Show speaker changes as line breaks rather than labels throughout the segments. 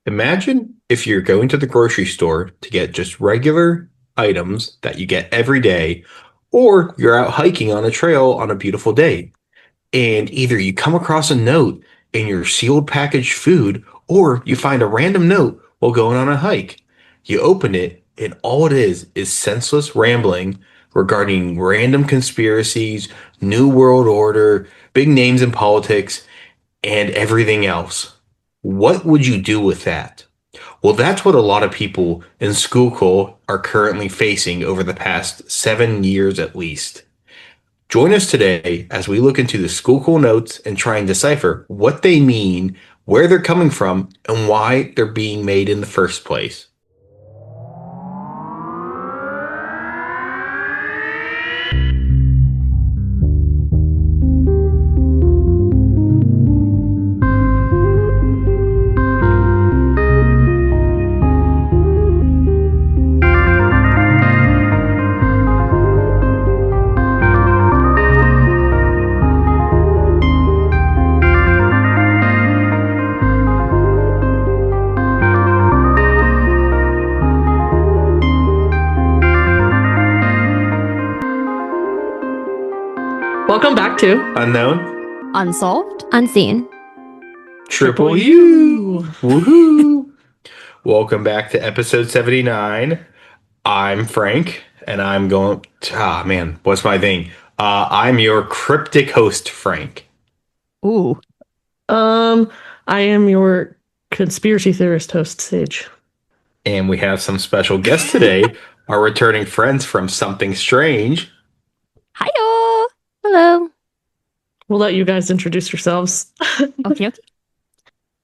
Imagine if you're going to the grocery store to get just regular items that you get every day, or you're out hiking on a trail on a beautiful day, and either you come across a note in your sealed packaged food, or you find a random note while going on a hike. You open it, and all it is senseless rambling regarding random conspiracies, New World Order, big names in politics, and everything else. What would you do with that? Well, that's what a lot of people in Schuylkill are currently facing over the past 7 years at least. Join us today as we look into the Schuylkill Notes and try and decipher what they mean, where they're coming from, and why they're being made in the first place.
Welcome back to
Unknown,
Unsolved,
Unseen.
Triple U. Woohoo! Welcome back to episode 79. I'm Frank, and I'm going. What's my thing? I'm your cryptic host, Frank.
Ooh.
I am your conspiracy theorist host, Sage.
And we have some special guests today, our returning friends from Something Strange.
Hiyo.
Hello.
We'll let you guys introduce yourselves.
Okay.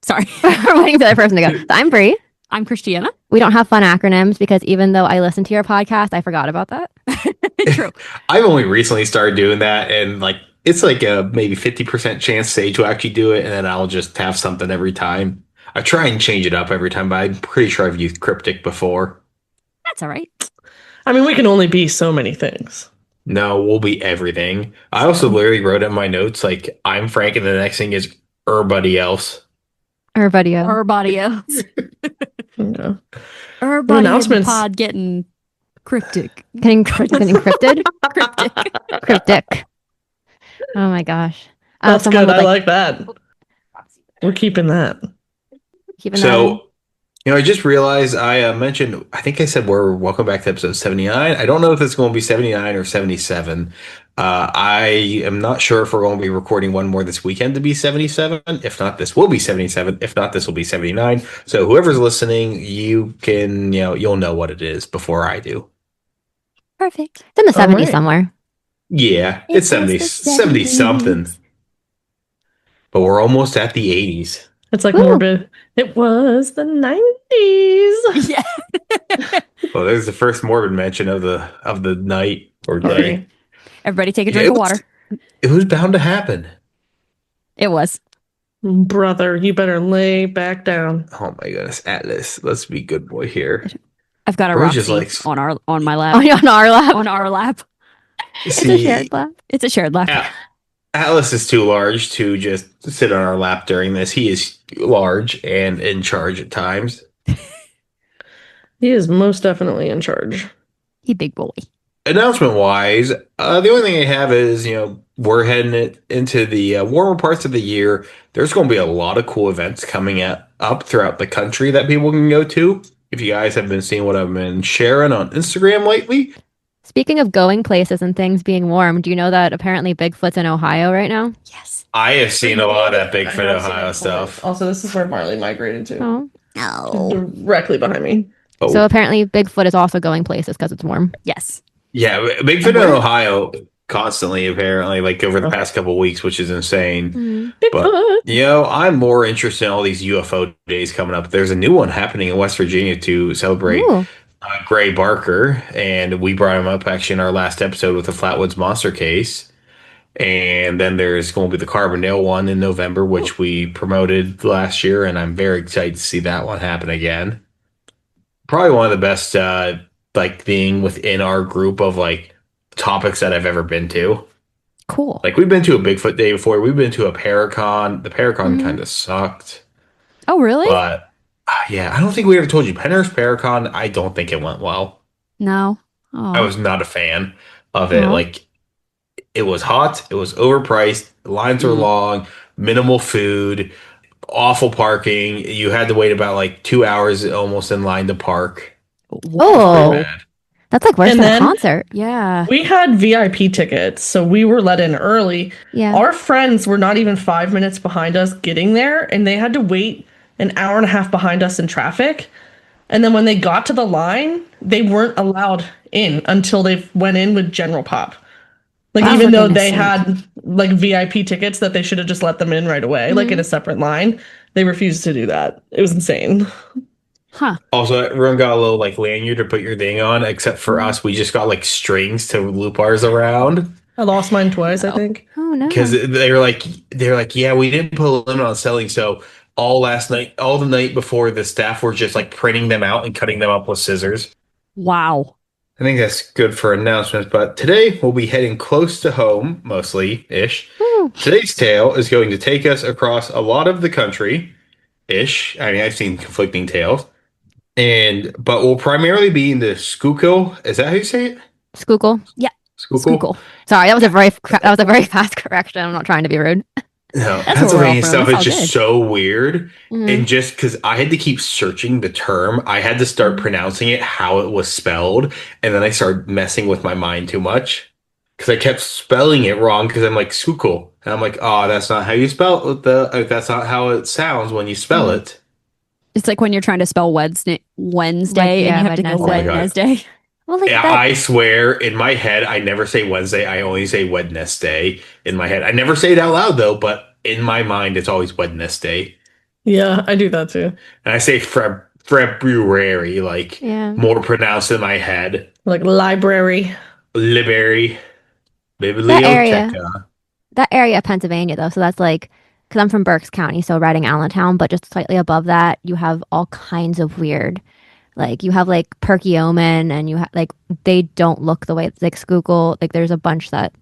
Sorry.
We're waiting for that person to go. So I'm Bri.
I'm Christiana.
We don't have fun acronyms because even though I listen to your podcast, I forgot about that.
True.
I've only recently started doing that, and it's like a maybe 50% chance Sage will actually do it, and then I'll just have something every time. I try and change it up every time, but I'm pretty sure I've used cryptic before.
That's all right.
I mean, we can only be so many things.
No, we'll be everything. I also literally wrote in my notes, like, I'm Frank, and the next thing is everybody else.
Everybody else.
Everybody else.
Yeah.
Everybody in the
Announcements.
pod getting cryptic.
Getting encrypted.
Cryptic.
Cryptic. Oh my gosh.
That's
someone
good.
would
I like that. We're keeping that.
keeping that in.
So, I just realized I mentioned, I think I said we're welcome back to episode 79. I don't know if it's going to be 79 or 77. I am not sure if we're going to be recording one more this weekend to be 77. If not, this will be 77. If not, this will be 79. So whoever's listening, you can, you'll know what it is before I do.
Perfect. It's in the
All
70s
right.
somewhere.
Yeah,
It
it's 70,
was the
70 something.
70s.
But we're almost at the 80s.
It's like
Woo.
morbid. It was the 90s.
Yeah.
Well, there's the first morbid mention of the night or day.
Sorry.
Everybody take a
Yeah,
drink of water.
It was bound to happen.
It was.
Brother, you better lay back down.
Oh my goodness, Atlas, let's be good boy here.
I've got a
Bro,
Roxy
just like-
on my lap.
On our lap.
On our lap.
It's a shared lap.
It's a shared lap.
Atlas is too large to just sit on our lap during this. He is large and in charge at times.
He is most definitely in charge.
He big boy.
Announcement wise, the only thing I have is, we're heading into the warmer parts of the year. There's going to be a lot of cool events coming up throughout the country that people can go to. If you guys have been seeing what I've been sharing on Instagram lately.
Speaking of going places and things being warm, do you know that apparently Bigfoot's in Ohio right now?
Yes.
I have seen a lot of that Bigfoot,
I have seen
Ohio
it
stuff.
before. Also, this is where Marley migrated to.
Oh.
No.
Directly behind me.
Oh.
So apparently Bigfoot is also going places because it's warm.
Yes.
Yeah, Bigfoot in Ohio constantly, apparently, like over the past couple of weeks, which is insane.
Bigfoot.
But, I'm more interested in all these UFO days coming up. There's a new one happening in West Virginia to celebrate
Ooh.
Gray Barker, and we brought him up actually in our last episode with the Flatwoods Monster case. And then there's going to be the Carbondale one in November, which we promoted last year, and I'm very excited to see that one happen again. Probably one of the best, being within our group of topics that I've ever been to.
Cool.
Like, we've been to a Bigfoot day before. We've been to a Paracon. The Paracon
Mhm.
kind of sucked.
Oh, really?
But Yeah, I don't think we ever told you. Penner's Paracon, I don't think it went well.
No.
I
Oh.
was not a fan of it.
Oh.
Like, it was hot, it was overpriced, the lines were
Mm.
long, minimal food, awful parking. You had to wait about like 2 hours almost in line to park. Pretty
Oh,
bad.
that's like worse
And
than a
then
concert.
Yeah.
we had VIP tickets, so we were let in early.
Yeah.
Our friends were not even 5 minutes behind us getting there, and they had to wait an hour and a half behind us in traffic. And then when they got to the line, they weren't allowed in until they went in with general pop. Like,
Wow.
even
For
though
goodness
they
sake.
had like VIP tickets that they should have just let them in right away, like in a separate line, they refused to do that. It was insane.
Huh.
Also, everyone got a little like lanyard to put your thing on, except for us, we just got like strings to loop ours around.
I lost mine twice, I
Oh.
think.
Oh no.
Because they're like, yeah, we didn't put a limit on selling, so all the night before, the staff were just like printing them out and cutting them up with scissors.
Wow.
I think that's good for announcements, but today we'll be heading close to home, mostly ish.
Woo.
Today's tale is going to take us across a lot of the country ish. I mean, I've seen conflicting tales, but we'll primarily be in the Schuylkill. Is that how you say it?
Schuylkill.
Schuylkill?
Schuylkill.
Sorry, that was a very fast correction. I'm not trying to be rude.
No,
That's where we're all
Pennsylvania
from.
stuff
It's
is
all
just
good.
so weird.
Mhm.
And just because I had to keep searching the term, I had to start pronouncing it how it was spelled. And then I started messing with my mind too much because I kept spelling it wrong because I'm like, Schuylkill. And I'm like, oh, that's not how you spell it. That's not how it sounds when you spell it.
It's like when you're trying to spell Wednesday and
yeah,
you have to go
Oh my God.
Wednesday.
Well, like
Yeah,
that.
I swear in my head, I never say Wednesday. I only say Wednesday in my head. I never say it out loud though, but in my mind, it's always Wednesday.
Yeah, I do that too.
And I say February, like
Yeah.
more pronounced in my head.
Like library.
Liberty,
That area.
Biblioteca.
That area of Pennsylvania, though. So that's like, because I'm from Berks County, so right in Allentown, but just slightly above that, you have all kinds of weird. Like you have like Perkiomen, and you have like they don't look the way like Schuylkill. Like there's a bunch that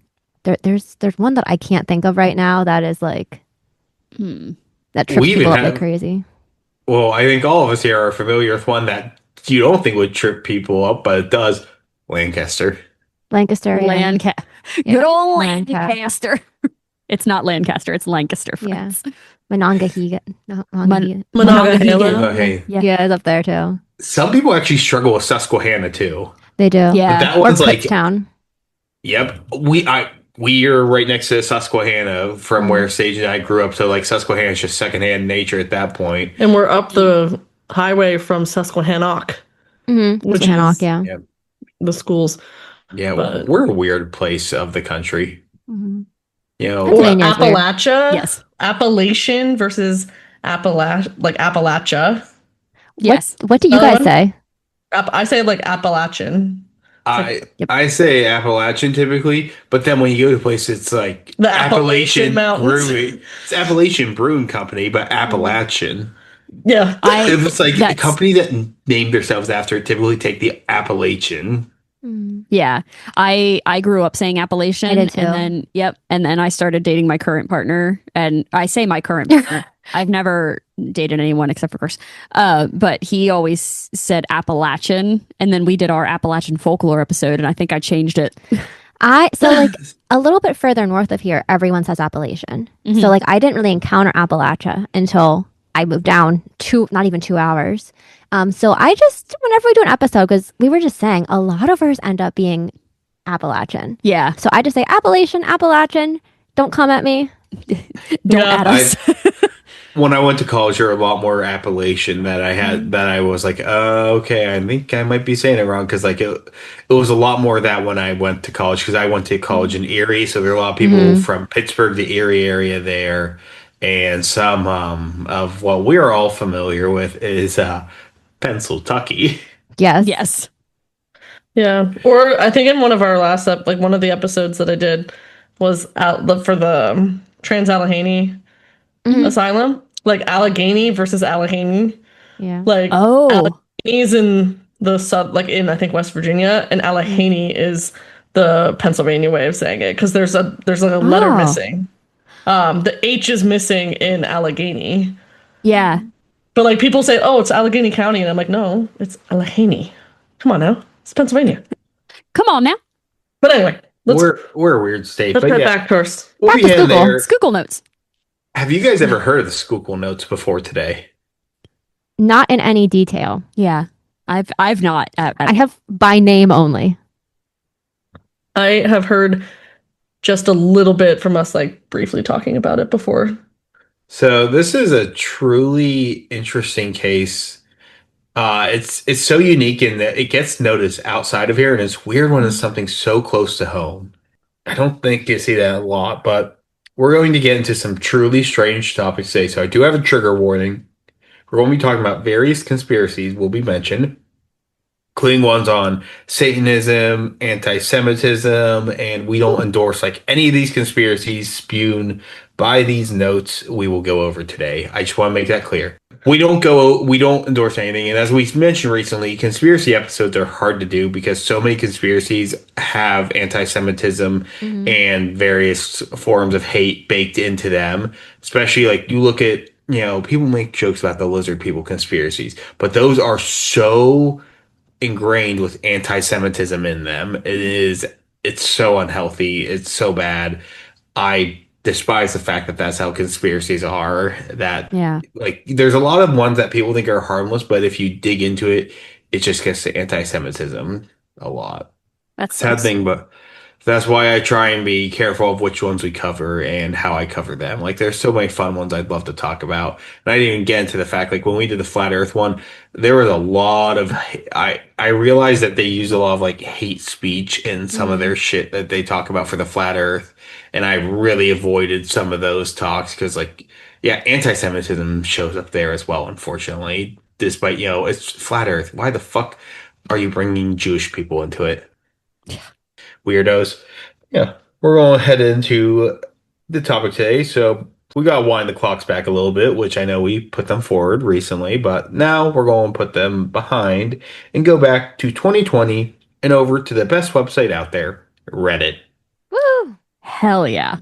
there's one that I can't think of right now that is like
Hmm.
that trips
We even
people up like
have,
crazy.
well, I think all of us here are familiar with one that you don't think would trip people up, but it does. Lancaster.
Lancaster, yeah.
Good old
Lancaster.
Lancaster. It's not Lancaster, it's Lancaster,
Yeah.
friends.
Monongahela. No, Monongahela.
Monongahela.
Okay.
Yeah.
Yeah, it's up there too.
Some people actually struggle with Susquehanna too.
They do.
But
Yeah.
that
Or
one's like,
Kutztown.
yep, we are right next to Susquehanna from where Sage and I grew up. So like Susquehanna is just secondhand nature at that point.
And we're up the highway from Susquehannock,
Mm-hmm.
which
Susquehannock,
is
yeah.
Yeah.
the schools.
Yeah,
But-
we're a weird place of the country.
Mhm.
You know,
Or
Pennsylvania is weird.
Appalachia.
Yes.
Appalachian versus Appalachia.
Yes.
What do you guys
Um,
say?
I say like Appalachian.
I
Yep.
I say Appalachian typically, but then when you go to places, it's like
The Appalachian Mountains.
Brewing. It's Appalachian Brewing Company, but Appalachian.
Yeah.
If it's like a
that's-
company that named themselves after it, typically take the Appalachian.
Mm.
Yeah. I grew up saying Appalachian
I did too.
and then I started dating my current partner, and I say my current partner. I've never dated anyone except for Chris. But he always said Appalachian, and then we did our Appalachian folklore episode, and I think I changed it.
So like a little bit further north of here, everyone says Appalachian.
Mhm.
So like I didn't really encounter Appalachia until I moved down not even 2 hours. So I just whenever we do an episode, because we were just saying a lot of ours end up being Appalachian.
Yeah.
So I just say Appalachian. Don't come at me.
Don't
Yeah.
add us.
When I went to college, there were a lot more Appalachian that I had that I was like, okay, I think I might be saying it wrong because like it was a lot more of that when I went to college because I went to college in Erie, so there are a lot of people from Pittsburgh, the Erie area there, and some of what we're all familiar with is Pennsylvania.
Yes.
Yes.
Yeah. Or I think in one of our last one of the episodes that I did was for the Trans Allegheny Asylum, like Allegheny versus Allegheny.
Yeah.
Like
Oh.
Allegheny's in the in I think West Virginia, and Allegheny is the Pennsylvania way of saying it because there's like a letter
Oh.
missing. The H is missing in Allegheny,
Yeah.
But like people say, oh, it's Allegheny County, and I'm like, no, it's Allegheny. Come on now, it's Pennsylvania.
Come on now.
But anyway,
we're a weird state,
let's
but
get
yeah,
back first.
we'll
Back
be
to
heading
Schuylkill.
there.
Schuylkill Notes.
Have you guys ever heard of the Schuylkill Notes before today?
Not in any detail.
Yeah. I've not.
I have by name only.
I have heard just a little bit from us, like briefly talking about it before.
So this is a truly interesting case. It's so unique in that it gets noticed outside of here, and it's weird when it's something so close to home. I don't think you see that a lot, but we're going to get into some truly strange topics today. So I do have a trigger warning. We're going to be talking about various conspiracies will be mentioned, including ones on Satanism, anti-Semitism, and we don't endorse like any of these conspiracies spewed by these notes we will go over today. I just want to make that clear. We don't endorse anything. And as we mentioned recently, conspiracy episodes are hard to do because so many conspiracies have anti-Semitism and various forms of hate baked into them. Especially like you look at, people make jokes about the lizard people conspiracies, but those are so ingrained with anti-Semitism in them. It's so unhealthy. It's so bad. I despise the fact that that's how conspiracies are. That
Yeah.
like there's a lot of ones that people think are harmless, but if you dig into it, it just gets to anti-Semitism a lot.
That's
Sad thing, but that's why I try and be careful of which ones we cover and how I cover them. Like there's so many fun ones I'd love to talk about. And I didn't even get into the fact like when we did the flat earth one, there was a lot of I realized that they use a lot of like hate speech in some of their shit that they talk about for the flat earth. And I really avoided some of those talks because like yeah, anti-Semitism shows up there as well, unfortunately. Despite, it's flat earth. Why the fuck are you bringing Jewish people into it? Weirdos. Yeah, we're going to head into the topic today. So we got to wind the clocks back a little bit, which I know we put them forward recently, but now we're going to put them behind and go back to 2020 and over to the best website out there, Reddit.
Woo!
Hell yeah.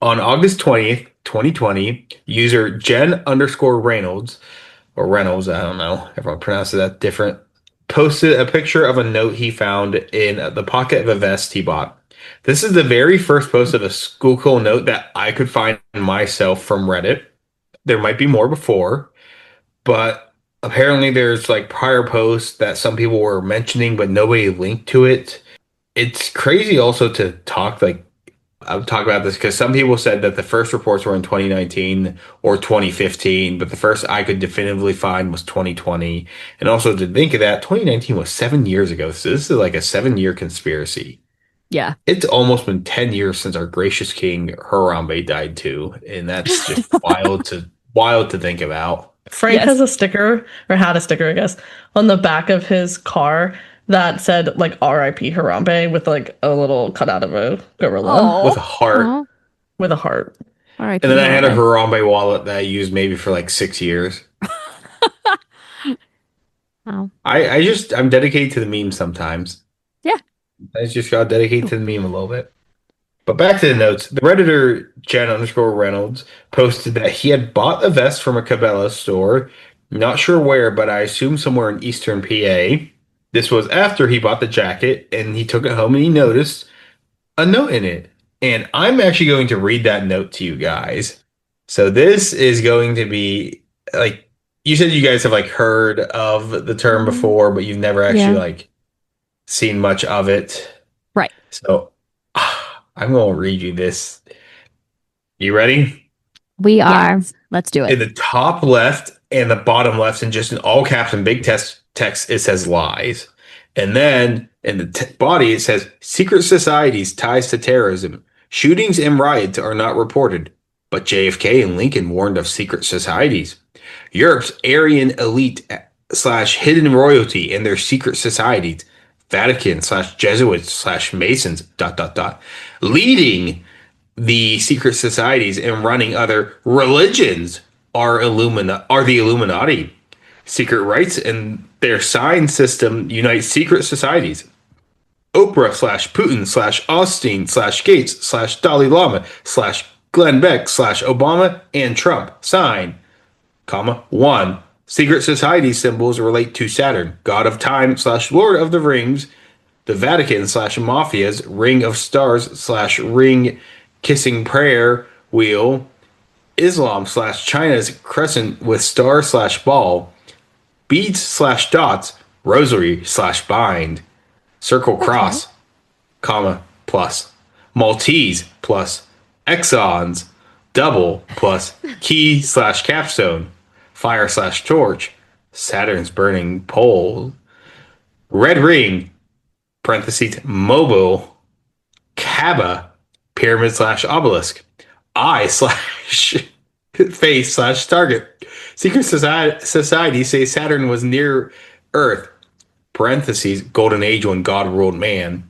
On August 20th, 2020, user Jen_Reynolds, or Reynolds, I don't know, everyone pronounces that different, posted a picture of a note he found in the pocket of a vest he bought. This is the very first post of a Schuylkill note that I could find myself from Reddit. There might be more before, but apparently there's like prior posts that some people were mentioning, but nobody linked to it. It's crazy also to talk like I'll talk about this because some people said that the first reports were in 2019 or 2015, but the first I could definitively find was 2020. And also to think of that, 2019 was 7 years ago. So this is like a 7 year conspiracy.
Yeah.
It's almost been 10 years since our gracious king Harambe died too. And that's just wild to think about.
Frank
Yes.
has a sticker, or had a sticker, I guess, on the back of his car that said like R.I.P. Harambe with like a little cutout of a gorilla
Aw.
With a heart.
Aw.
with a heart.
All right.
And then I had a Harambe wallet that I used maybe for like 6 years.
Wow.
I'm dedicated to the meme sometimes.
Yeah.
I just got dedicated to the meme a little bit. But back to the notes. The Redditor Jen_Reynolds posted that he had bought a vest from a Cabela store. Not sure where, but I assume somewhere in Eastern PA. This was after he bought the jacket and he took it home and he noticed a note in it. And I'm actually going to read that note to you guys. So this is going to be like you said you guys have like heard of the term before, but you've never actually like seen much of it.
Right.
So I'm going to read you this. You ready?
We are.
Let's do
In
it.
the top left and the bottom left, and just in all caps and big text, it says lies. And then in the body, it says secret societies ties to terrorism. Shootings and riots are not reported, but JFK and Lincoln warned of secret societies. Europe's Aryan elite / hidden royalty and their secret societies. Vatican / Jesuits / Masons ... leading the secret societies and running other religions are the Illuminati. Secret rites and their sign system unite secret societies. Oprah / Putin / Austin / Gates / Dalai Lama / Glenn Beck / Obama and Trump sign comma, 1. Secret society symbols relate to Saturn, god of time slash lord of the rings, the Vatican slash mafia's ring of stars slash ring kissing prayer wheel, Islam slash China's crescent with star slash ball, beads slash dots, rosary slash bind, circle cross, comma, plus, Maltese plus, exons, double plus, key slash capstone, fire slash torch, Saturn's burning pole, red ring, parentheses, mobile, Kaaba, pyramid slash obelisk, eye slash face slash target. Secret society say Saturn was near Earth, parentheses, golden age when God ruled man.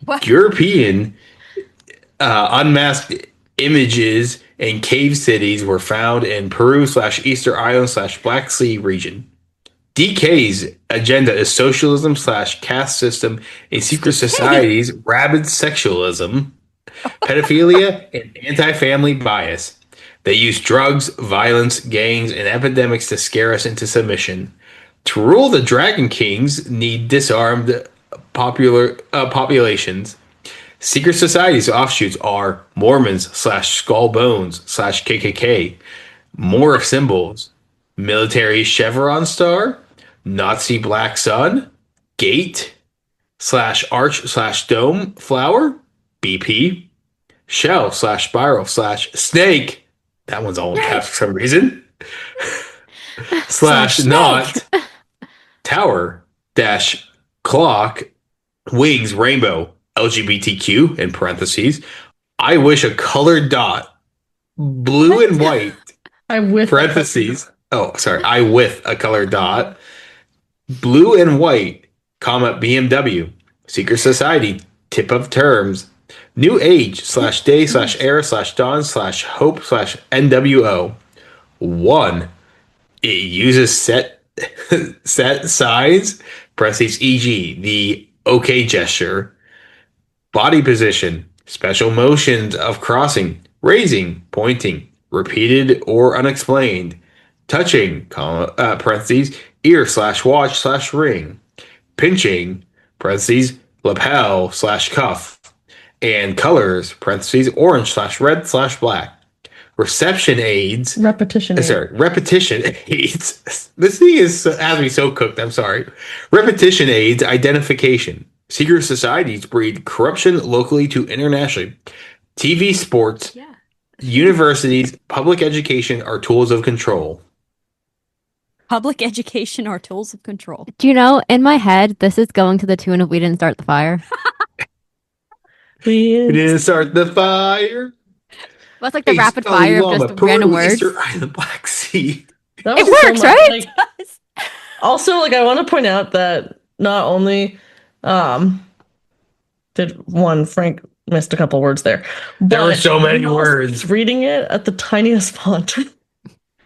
What?
European unmasked images and cave cities were found in Peru slash Easter Island slash Black Sea region. DK's agenda is socialism slash caste system, a secret society's rabid sexualism, pedophilia, and anti-family bias. They use drugs, violence, gangs, and epidemics to scare us into submission. To rule the Dragon Kings need disarmed populations. Secret societies offshoots are Mormons slash Skull Bones slash KKK, more symbols, military chevron star, Nazi black sun, gate slash arch slash dome flower, BP, shell slash spiral slash snake. That one's all in caps for some reason. slash knot, tower dash clock, wings rainbow, LGBTQ in parentheses. I wish a colored dot, blue and white,
I with
parentheses. Oh, sorry. I with a colored dot, blue and white, comma BMW, secret society, tip of terms, new age slash day slash era slash dawn slash hope slash NWO. 1. It uses set size, parentheses, e.g. the OK gesture, body position, special motions of crossing, raising, pointing, repeated or unexplained, touching, comma, parentheses, ear slash watch slash ring, pinching, parentheses, lapel slash cuff, and colors, parentheses, orange slash red slash black. Reception aids.
repetition.
Repetition aids. This thing has me so cooked. I'm sorry. Repetition aids identification. Secret societies breed corruption locally to internationally. TV, sports, universities, public education are tools of control.
Public education are tools of control.
Do you know, in my head, this is going to the tune of We Didn't Start the Fire.
We didn't start the fire.
Well, it's like the rapid fire of just random words.
Easter Island, Black Sea.
That
It
was so
works,
much,
right?
like- also, like, I want to point out that not only did one Frank missed a couple words there,
There were
but
so many
he also
words.
was reading it at the tiniest font.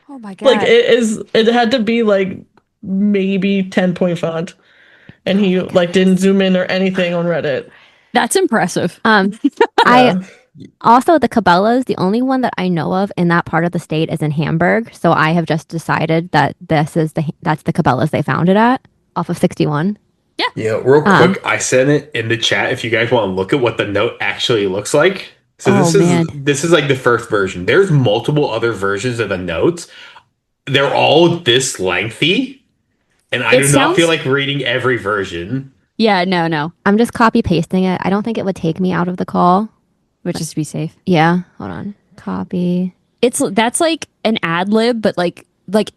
Oh my god.
Like it had to be like maybe 10-point font, and he like didn't zoom in or anything on Reddit.
That's impressive.
I also, the Cabela's, the only one that I know of in that part of the state is in Hamburg. So I have just decided that that's the Cabela's they found it at off of 61.
Yeah, real quick, I sent it in the chat if you guys want to look at what the note actually looks like. So this is like the first version. There's multiple other versions of the notes. They're all this lengthy, and I do not feel like reading every version.
Yeah, no.
I'm just copy pasting it. I don't think it would take me out of the call.
Which is to be safe.
Yeah, hold on. Copy.
That's like an ad lib, but like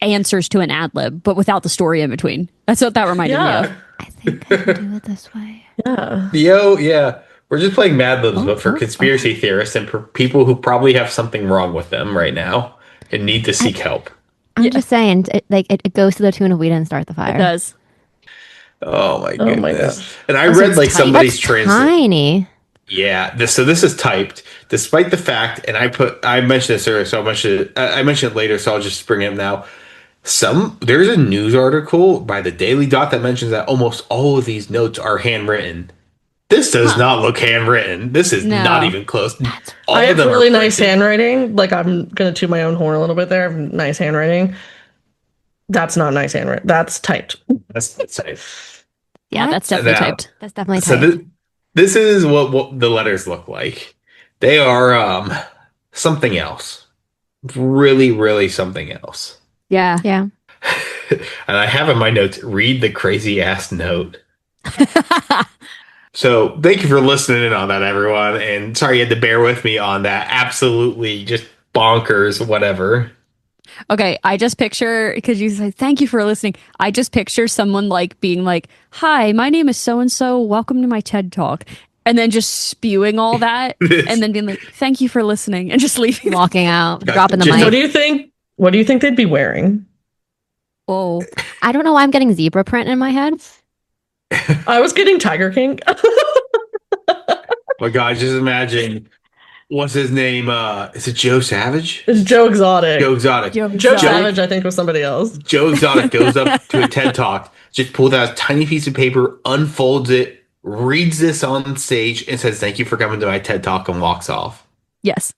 answers to an ad lib, but without the story in between. That's what that reminded me of.
I think I can do it this way.
Yeah.
We're just playing Mad Libs, but for conspiracy theorists and for people who probably have something wrong with them right now and need to seek help.
I'm just saying, it goes to the tune of We Didn't Start the Fire.
It does.
Oh my goodness!
my gosh.
And I read like somebody's
That's
translation.
tiny.
Yeah, this is typed, despite the fact, and I mentioned this earlier, so I mentioned it later, so I'll just bring it up now. There's a news article by the Daily Dot that mentions that almost all of these notes are handwritten. This does not look handwritten. This is not even close.
I have really nice handwriting. Like, I'm gonna toot my own horn a little bit there. Nice handwriting. That's not nice handwritten. That's typed.
That's safe.
Yeah, that's
What?
definitely
Now,
typed.
That's definitely
so
typed.
this is what the letters look like. They are something else. Really, really something else.
Yeah.
Yeah.
And I have in my notes, read the crazy ass note. So thank you for listening in on that, everyone. And sorry you had to bear with me on that. Absolutely just bonkers, whatever.
Okay, I just picture, because you said thank you for listening. I just picture someone like being like, "Hi, my name is so and so. Welcome to my TED Talk," and then just spewing all that, and then being like, "Thank you for listening," and just leaving.
Walking out,
Got
dropping the
just-
What do
mic.
you think? What do you think they'd be wearing?
Oh,
I don't know why I'm getting zebra print in my head.
I was getting Tiger King.
My God, just imagine what's his name? Is it Joe Savage?
It's Joe Exotic.
Joe Exotic.
Joe Savage, I think, was somebody else.
Joe Exotic goes up to a TED Talk, just pulls out a tiny piece of paper, unfolds it, reads this on stage, and says, "Thank you for coming to my TED Talk," and walks off.
yes.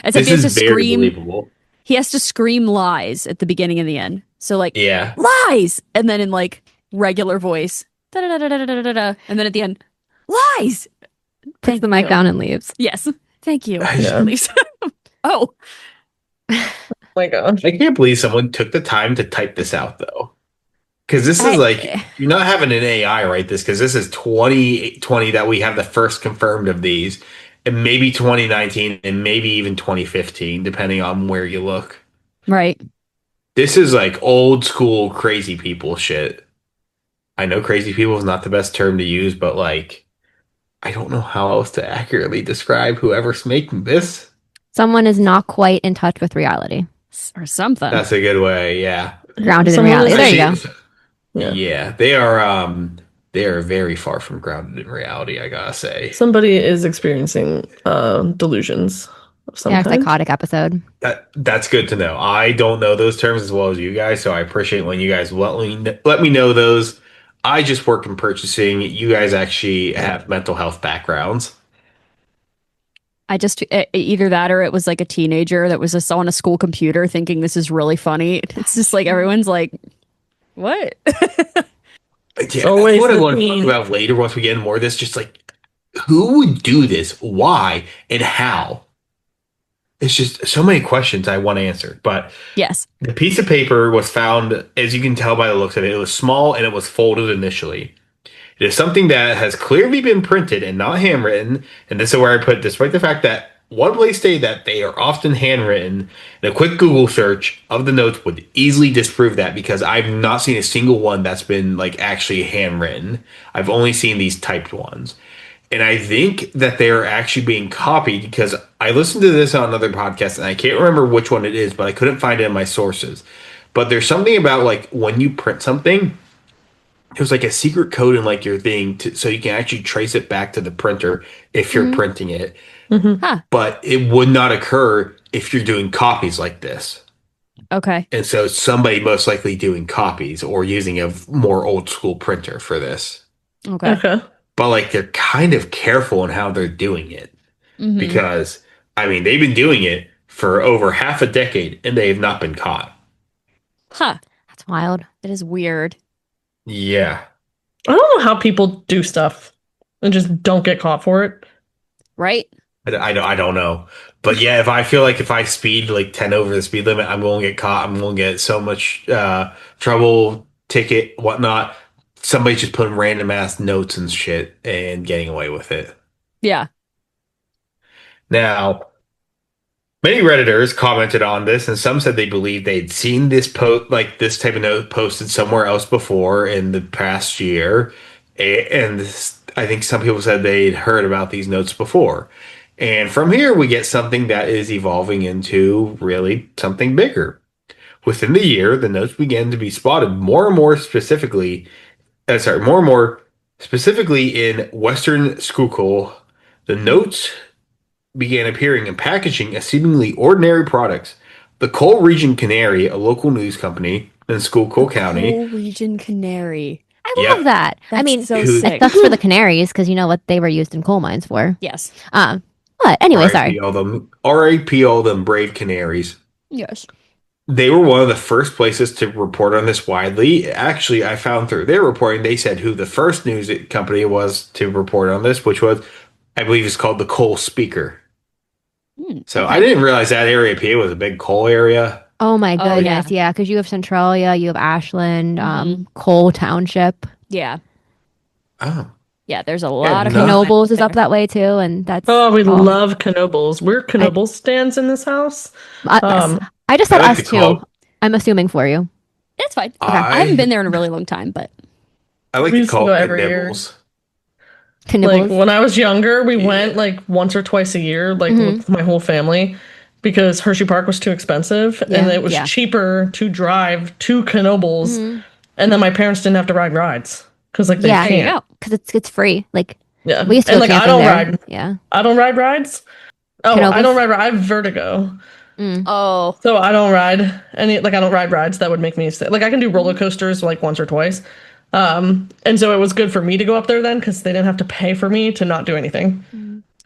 Except
This
he has to
is very
scream.
believable.
He has to scream lies at the beginning and the end. So like
Yeah.
lies, and then in like regular voice, da da da da da da da da, and then at the end, lies.
Puts
Thank
the mic
you.
down and leaves.
Yes, thank you.
Yeah.
Please. Oh,
Oh my gosh.
I can't believe someone took the time to type this out, though. Because this is like, you're not having an AI write this, because this is 2020 that we have the first confirmed of these, and maybe 2019, and maybe even 2015, depending on where you look.
right.
This is like old school crazy people shit. I know crazy people is not the best term to use, but like, I don't know how else to accurately describe whoever's making this.
Someone is not quite in touch with reality.
Or something.
That's a good way, yeah.
Grounded in
Someone
reality.
is
There you go.
Actually,
Yeah.
yeah, they are very far from grounded in reality, I gotta say.
Somebody is experiencing delusions of some
Yeah,
kind.
psychotic episode.
That's good to know. I don't know those terms as well as you guys, so I appreciate when you guys let me know those. I just work in purchasing. You guys actually have mental health backgrounds.
I just either that or it was like a teenager that was just on a school computer thinking this is really funny. It's just like everyone's like, "What?"
Yeah,
always
that's what I
the
want to
teen.
talk about later once we get into more of this. Just like, who would do this? Why? And how? It's just so many questions I want answered. But
Yes.
the piece of paper was found, as you can tell by the looks of it, it was small and it was folded initially. It is something that has clearly been printed and not handwritten. And this is where I put, despite the fact that one place stated that they are often handwritten, and a quick Google search of the notes would easily disprove that because I've not seen a single one that's been like actually handwritten. I've only seen these typed ones. And I think that they are actually being copied because I listened to this on another podcast and I can't remember which one it is, but I couldn't find it in my sources. But there's something about like when you print something, there's like a secret code in like your thing so you can actually trace it back to the printer if you're printing it.
Huh.
But it would not occur if you're doing copies like this.
Okay.
And so somebody most likely doing copies or using a more old school printer for this.
Okay.
Okay.
But like they're kind of careful in how they're doing it
Mhm.
because I mean they've been doing it for over half a decade and they have not been caught.
Huh.
That's wild.
That is weird.
Yeah.
I don't know how people do stuff and just don't get caught for it.
Right?
I don't know. But yeah, if I feel like if I speed like 10 over the speed limit, I'm going to get caught. I'm going to get so much trouble, ticket, whatnot. Somebody's just putting random ass notes and shit and getting away with it.
Yeah.
Now, many Redditors commented on this, and some said they believed they'd seen this post, like this type of note posted somewhere else before in the past year. And I think some people said they'd heard about these notes before. And from here, we get something that is evolving into really something bigger. Within the year, the notes began to be spotted more and more specifically, more and more specifically in Western Schuylkill. The notes began appearing in packaging as seemingly ordinary products. The Coal Region Canary, a local news company in Schuylkill County.
Coal Region Canary.
I
Yep.
love that. I
That's
mean,
so
Who-
it
sick.
sucks for the canaries because you know what they were used in coal mines for.
Yes.
But anyway, sorry.
R.I.P. all them brave canaries.
Yes.
They were one of the first places to report on this widely. Actually, I found through their reporting, they said who the first news company was to report on this, which was, I believe, it's called the Coal Speaker. So I
Okay.
didn't realize that area of PA was a big coal area.
Oh my
Oh,
goodness, yeah, because you have Centralia, you have Ashland,
Mhm.
Cole Township.
Yeah.
Oh,
Yeah, there's a
Yeah,
lot of
no.
Knobles is
there.
up that way too, and that's
Oh, we love Knobles. We're Knobles stands in this house.
Yes. I just
I
said
like
us
to
too.
call.
I'm assuming for you.
It's fine.
Okay.
I haven't been
I
there in a really long time, but
I like
We
to
used to
call
go
it
every year.
nibbles.
Like
Knibbles.
when I was younger, we went
Yeah.
like once or twice a year, like
Mhm.
with my whole family, because Hershey Park was too expensive
Yeah.
and it was
Yeah.
cheaper to drive to Knobles.
Mhm.
And then my parents didn't have to ride rides because like they
Yeah.
there you
can't.
go.
Because it's free. Like
Yeah,
we used to
and
go
like
camping there. Yeah.
I don't ride rides. Oh, I
Knobles?
don't ride. I have vertigo,
Oh,
so I don't ride any. Like I don't ride rides that would make me sick. Like I can do roller coasters like once or twice. And so it was good for me to go up there then because they didn't have to pay for me to not do anything.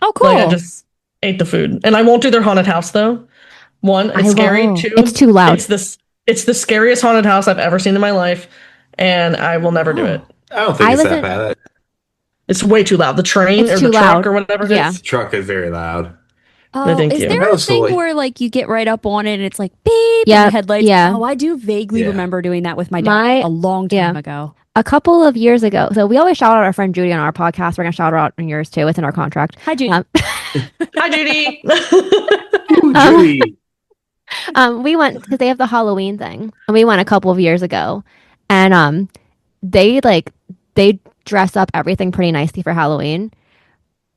oh, cool.
Like I just ate the food, and I won't do their haunted house though. One, it's scary.
won't.
Two,
It's too loud.
It's the scariest haunted house I've ever seen in my life, and I will never do
Oh.
it.
I don't think
I
it's
was
that
in-
bad.
It's way too loud. The train
It's
or
too
the truck
loud.
or whatever it
Yeah.
is.
The truck is very loud.
Oh,
thank
is
you.
there
That
a
was
thing
silly.
where like you get right up on it and it's like beep
Yeah,
and the headlights?
yeah.
Oh, I do vaguely
Yeah.
remember doing that with my dad
My-
a long time
yeah.
ago.
A couple of years ago. So we always shout out our friend Judy on our podcast. We're gonna shout her out on yours too. It's in our contract.
Hi, Judy.
Hi, Judy.
Ooh, Judy.
We went because they have the Halloween thing, and we went a couple of years ago, and they dress up everything pretty nicely for Halloween,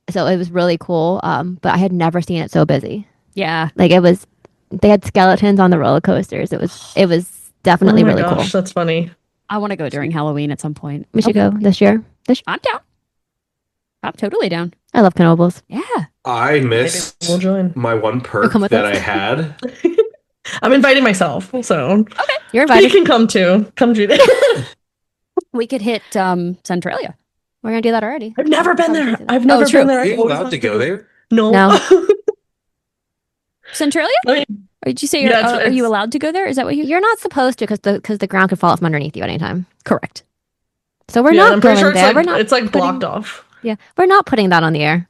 so it was really cool. But I had never seen it so busy.
Yeah.
Like they had skeletons on the roller coasters. It was definitely
Oh my
really
gosh,
cool.
that's funny.
I want to go during Halloween at some point.
We should go this year.
I'm down. I'm totally down.
I love Knobles.
Yeah.
I miss
Maybe we'll join.
my one perk
come with
that
us?
I had.
I'm inviting myself, so
You're
you
invited.
can come too. Come, Judy.
We could hit Centralia.
We're gonna do that already.
I've never been there. I've
Oh,
never
true.
been there.
Are
I've
you
always
allowed
wanted
to go there?
No.
No.
Centralia?
I mean,
Or did you say
Yeah, it's-
are you
it's-
allowed to go there? Is that what you?
You're not supposed to because the ground could fall from underneath you at any time.
Correct.
So we're
yeah,
not
I'm pretty
going
sure
there. We're not.
it's like
putting-
blocked off.
Yeah, we're not putting that on the air.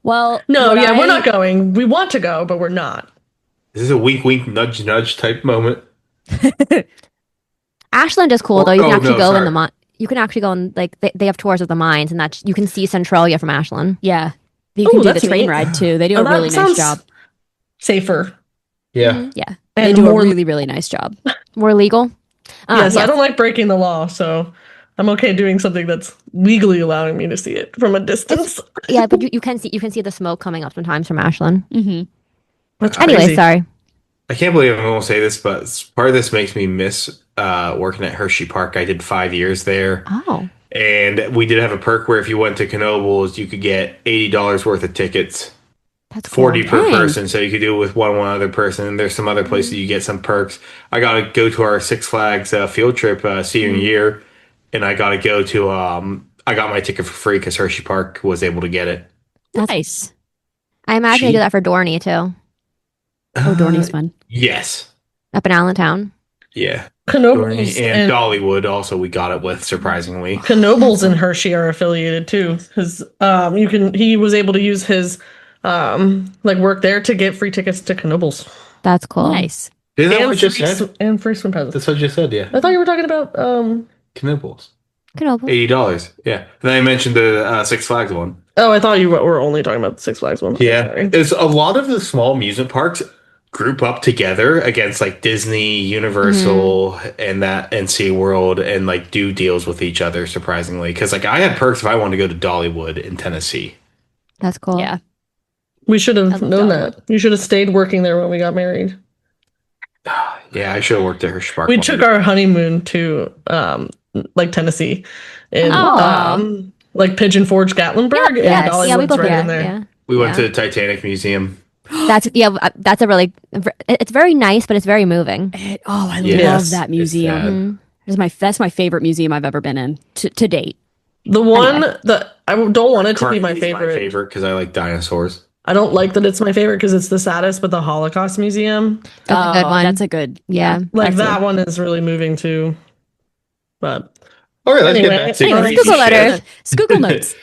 Well,
No,
what
yeah, we're not going. We want to go, but we're not.
This is a wink, wink, nudge, nudge type moment.
Ashland is cool
Or-
though. You can
oh,
actually
no,
go in
sorry.
the mine. You can actually go in like they have tours of the mines, and you can see Centralia from Ashland.
Yeah. You
Ooh,
can do the
that's
train
neat.
ride too. They do
Oh,
a
that
really nice
sounds
job.
Safer.
Yeah.
Yeah. They
And
do
more
a really, really nice job.
More legal.
Yes, I
yes.
don't like breaking the law, so I'm okay doing something that's legally allowing me to see it from a distance.
Yeah, but you can see the smoke coming up sometimes from Ashland.
Mm-hmm.
That's
Anyway,
crazy.
sorry.
I can't believe I'm going to say this, but part of this makes me miss working at Hershey Park. I did 5 years there.
Oh,
And we did have a perk where if you went to Knobles, you could get $80 worth of tickets,
that's cool.
40 per
Dang.
person. So you could do it with one other person. And there's some other places you get some perks. I got to go to our Six Flags field trip senior year, and I got to go to. I got my ticket for free because Hershey Park was able to get it.
Nice.
I imagine you
Cheap.
do that for Dorney too,
Oh, Dorney's fun.
Yes.
up in Allentown.
Yeah.
Knobles
And Dollywood also we got it with, surprisingly.
Knobles and Hershey are affiliated too, because he was able to use his like work there to get free tickets to Knobles
That's cool.
Nice.
Isn't that
and
what I just said?
and free swim passes.
That's what I just said, yeah.
I thought you were talking about
Knobles.
Knobles.
$80. Yeah. Then I mentioned the Six Flags one.
Oh, I thought you were only talking about the Six Flags one.
Yeah.
Sorry.
There's a lot of the small amusement parks group up together against like Disney, Universal, and SeaWorld and like do deals with each other, surprisingly. Because like I had perks if I wanted to go to Dollywood in Tennessee.
That's cool.
Yeah.
We should
I
have
love
known
Dollywood.
that. You should have stayed working there when we got married.
Yeah, I should have worked at Hershey Park.
We
one
took
day.
our honeymoon to like Tennessee, in
Aw.
like Pigeon Forge, Gatlinburg, and
Yes.
Dollywood's
Yeah, we both
right
did.
in there.
Yeah.
We went
Yeah.
to the Titanic Museum.
That's a really. It's very nice, but it's very moving.
I
Yes,
love that
it's
museum.
sad.
Mhm.
That's my favorite museum I've ever been in to date.
The one
Anyway.
that I don't want it to be my
Carthy's
favorite.
because I like dinosaurs.
I don't like that it's my favorite because it's the saddest, but the Holocaust Museum,
That's a good one.
That's a good.
Yeah.
like
that's
that one is really moving too. But
All right, let's get
anyway,
back to
Anyway,
creepy
Schuylkill
shit.
letters.
Schuylkill Notes.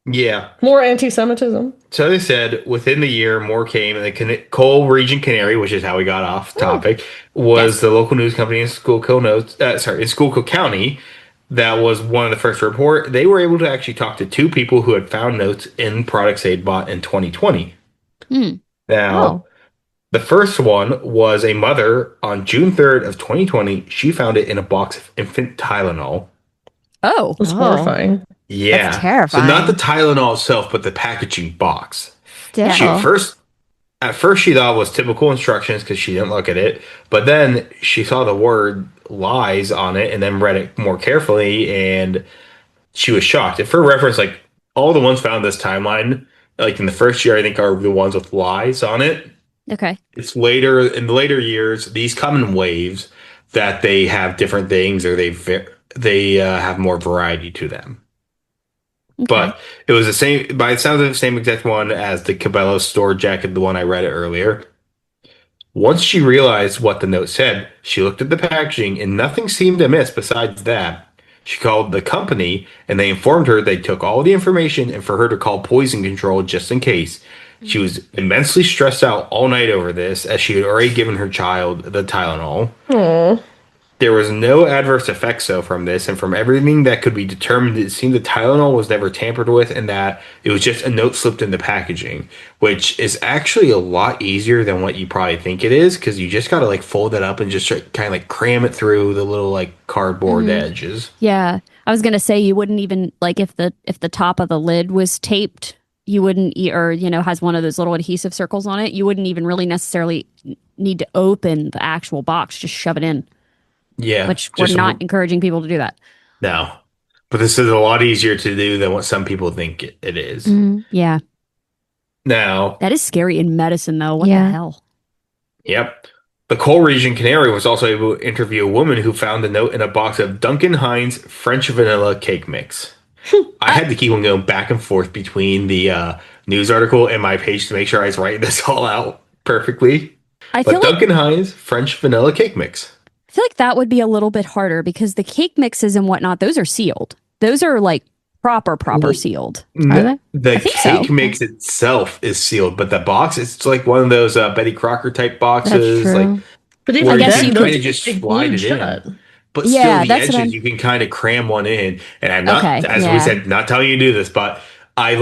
Yeah.
more anti-Semitism.
So they said within the year, more came, and the Coal Region Canary, which is how we got off topic, was
Yes.
the local news company in Schuylkill Notes. In Schuylkill County, that was one of the first to report. They were able to actually talk to two people who had found notes in products they'd bought in 2020.
Hmm.
Now,
Oh.
the first one was a mother on June 3rd of 2020. She found it in a box of infant Tylenol.
Oh.
It's
Oh.
horrifying.
Yeah.
terrifying.
So not the Tylenol itself, but the packaging box.
Still.
She at first she thought it was typical instructions because she didn't look at it, but then she saw the word lies on it and then read it more carefully and she was shocked. And for reference, like all the ones found this timeline, like in the first year, I think are the ones with lies on it.
Okay.
It's later in the later years, these come in waves that they have different things or they have more variety to them.
Okay.
But it was the same, by the sounds of the same exact one as the Cabela's store jacket, the one I read it earlier. Once she realized what the note said, she looked at the packaging and nothing seemed amiss besides that. She called the company and they informed her they took all the information and for her to call poison control just in case. She was immensely stressed out all night over this as she had already given her child the Tylenol.
Aww.
There was no adverse effects though from this, and from everything that could be determined, it seemed the Tylenol was never tampered with, and that it was just a note slipped in the packaging, which is actually a lot easier than what you probably think it is, because you just gotta like fold it up and just kind of like cram it through the little like cardboard edges.
Yeah. I was gonna say you wouldn't even like if the top of the lid was taped, you wouldn't or has one of those little adhesive circles on it. You wouldn't even really necessarily need to open the actual box. Just shove it in.
Yeah,
Which we're not encouraging people to do that.
no, but this is a lot easier to do than what some people think it is.
Yeah.
Now,
That is scary in medicine, though. What
Yeah.
the hell?
yep. The Coal Region Canary was also able to interview a woman who found the note in a box of Duncan Hines French vanilla cake mix. I had to keep on going back and forth between the news article and my page to make sure I was writing this all out perfectly.
I
But
feel like
Duncan Hines French vanilla cake mix.
that would be a little bit harder because the cake mixes and whatnot, those are sealed. Those are like proper
Well,
sealed.
Are they?
The
I think
cake
so.
mix itself is sealed, but the box it's like one of those Betty Crocker type boxes,
That's true.
like
But
where
even
I guess
then,
you
those
kind of
things
just
stay
slide
glued
it
shut.
in. But
Yeah,
still, the
that's what
edges
I'm-
you can kind of cram one in. And I'm not,
Okay,
as we
yeah.
said, not telling you to do this, but I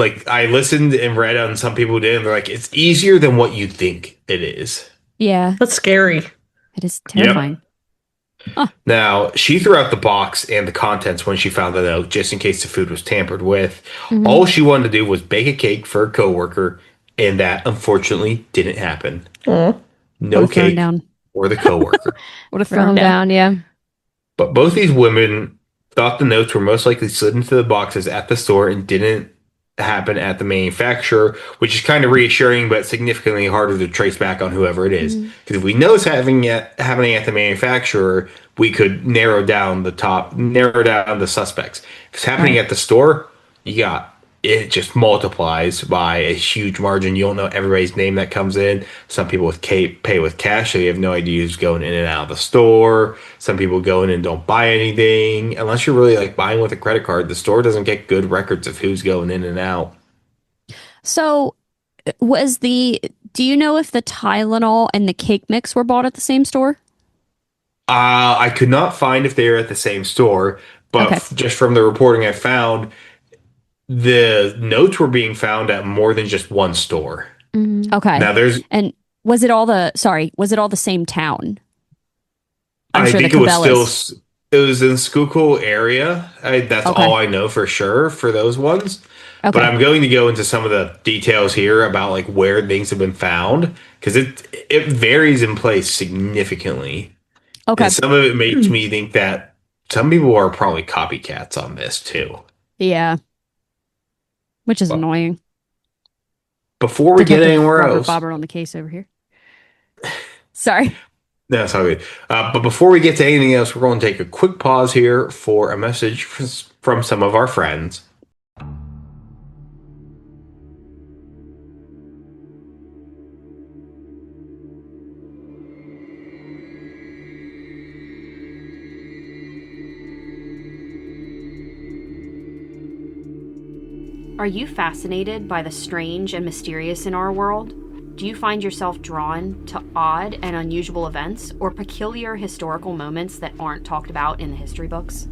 listened and read on some people who did. And they're like, it's easier than what you think it is.
Yeah,
That's scary.
it is terrifying.
Now, she threw out the box and the contents when she found the note, just in case the food was tampered with. All she wanted to do was bake a cake for a coworker, and that unfortunately didn't happen.
Aw.
No
Would've thrown
cake
down.
or the coworker.
Would have
Throw
thrown
them
down.
down, yeah.
But both these women thought the notes were most likely slid into the boxes at the store and didn't happen at the manufacturer, which is kind of reassuring, but significantly harder to trace back on whoever it is. Because if we know it's happening at the manufacturer, we could narrow down the suspects. If it's happening at the store, it just multiplies by a huge margin. You don't know everybody's name that comes in. Some people pay with cash, so you have no idea who's going in and out of the store. Some people go in and don't buy anything. Unless you're really like buying with a credit card, the store doesn't get good records of who's going in and out.
So, do you know if the Tylenol and the cake mix were bought at the same store?
I could not find if they were at the same store, but
Okay.
just from the reporting I found, the notes were being found at more than just one store.
Okay.
Now
And was it all the same town? I'm
I
sure
think
the
it was
Cabela's.
it was in Schuylkill area. That's
Okay.
all I know for sure for those ones.
Okay.
But I'm going to go into some of the details here about like where things have been found because it varies in place significantly.
Okay.
And some of it makes me think that some people are probably copycats on this too.
Yeah. Which is
Well,
annoying.
Before we get
Detective
anywhere
Robert
else,
Bobber on the case over here. Sorry.
no, it's all good. But before we get to anything else, we're going to take a quick pause here for a message from some of our friends.
Are you fascinated by the strange and mysterious in our world? Do you find yourself drawn to odd and unusual events or peculiar historical moments that aren't talked about in the history books?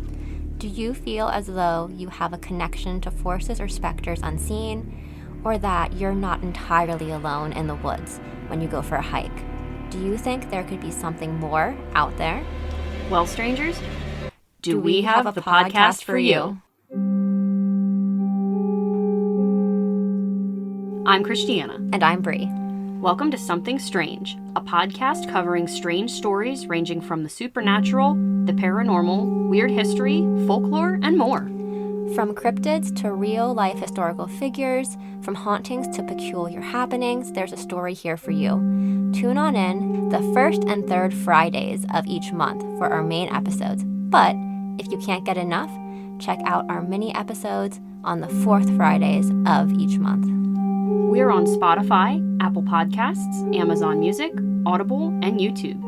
Do you feel as though you have a connection to forces or specters unseen, or that you're not entirely alone in the woods when you go for a hike? Do you think there could be something more out there?
Well, strangers, do we have the podcast for you? I'm Christiana.
And I'm Bri.
Welcome to Something Strange, a podcast covering strange stories ranging from the supernatural, the paranormal, weird history, folklore, and more.
From cryptids to real-life historical figures, from hauntings to peculiar happenings, there's a story here for you. Tune on in the first and third Fridays of each month for our main episodes. But if you can't get enough, check out our mini episodes on the fourth Fridays of each month.
We're on Spotify, Apple Podcasts, Amazon Music, Audible, and YouTube.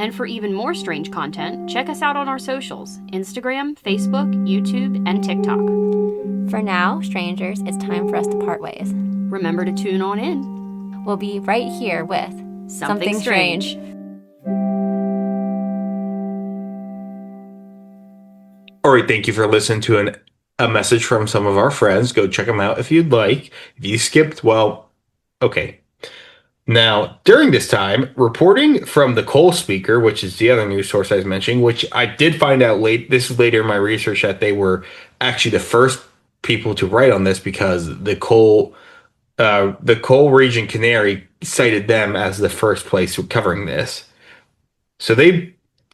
And for even more strange content, check us out on our socials: Instagram, Facebook, YouTube, and TikTok.
For now, strangers, it's time for us to part ways.
Remember to tune on in.
We'll be right here with
Something Strange.
All right, thank you for listening to a message from some of our friends. Go check them out if you'd like. If you skipped, well, okay. Now, during this time, reporting from the Cole Speaker, which is the other news source I was mentioning, which I did find out this is later in my research, that they were actually the first people to write on this because the Cole Region Canary cited them as the first place covering this. So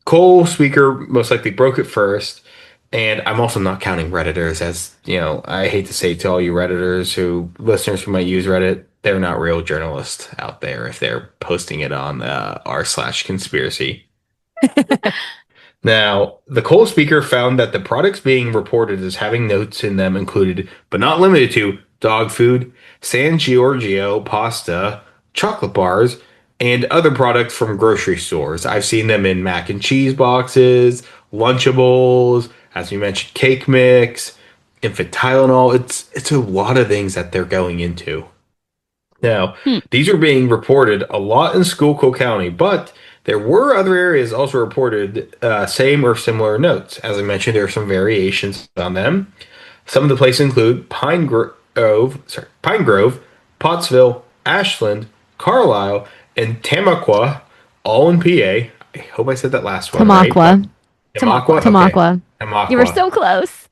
Cole Speaker most likely broke it first. And I'm also not counting Redditors, as, you know, I hate to say to all you Redditors listeners who might use Reddit, they're not real journalists out there if they're posting it on r/conspiracy. Now, the Cole Speaker found that the products being reported as having notes in them included, but not limited to, dog food, San Giorgio pasta, chocolate bars, and other products from grocery stores. I've seen them in mac and cheese boxes, Lunchables, as we mentioned, cake mix, infant Tylenol. It's a lot of things that they're going into. Now, these are being reported a lot in Schuylkill County, but there were other areas also reported same or similar notes. As I mentioned, there are some variations on them. Some of the places include Pine Grove, Pottsville, Ashland, Carlisle, and Tamaqua, all in PA. I hope I said that last one right. Tamaqua.
Tamaqua.
Tamaqua.
You were so close.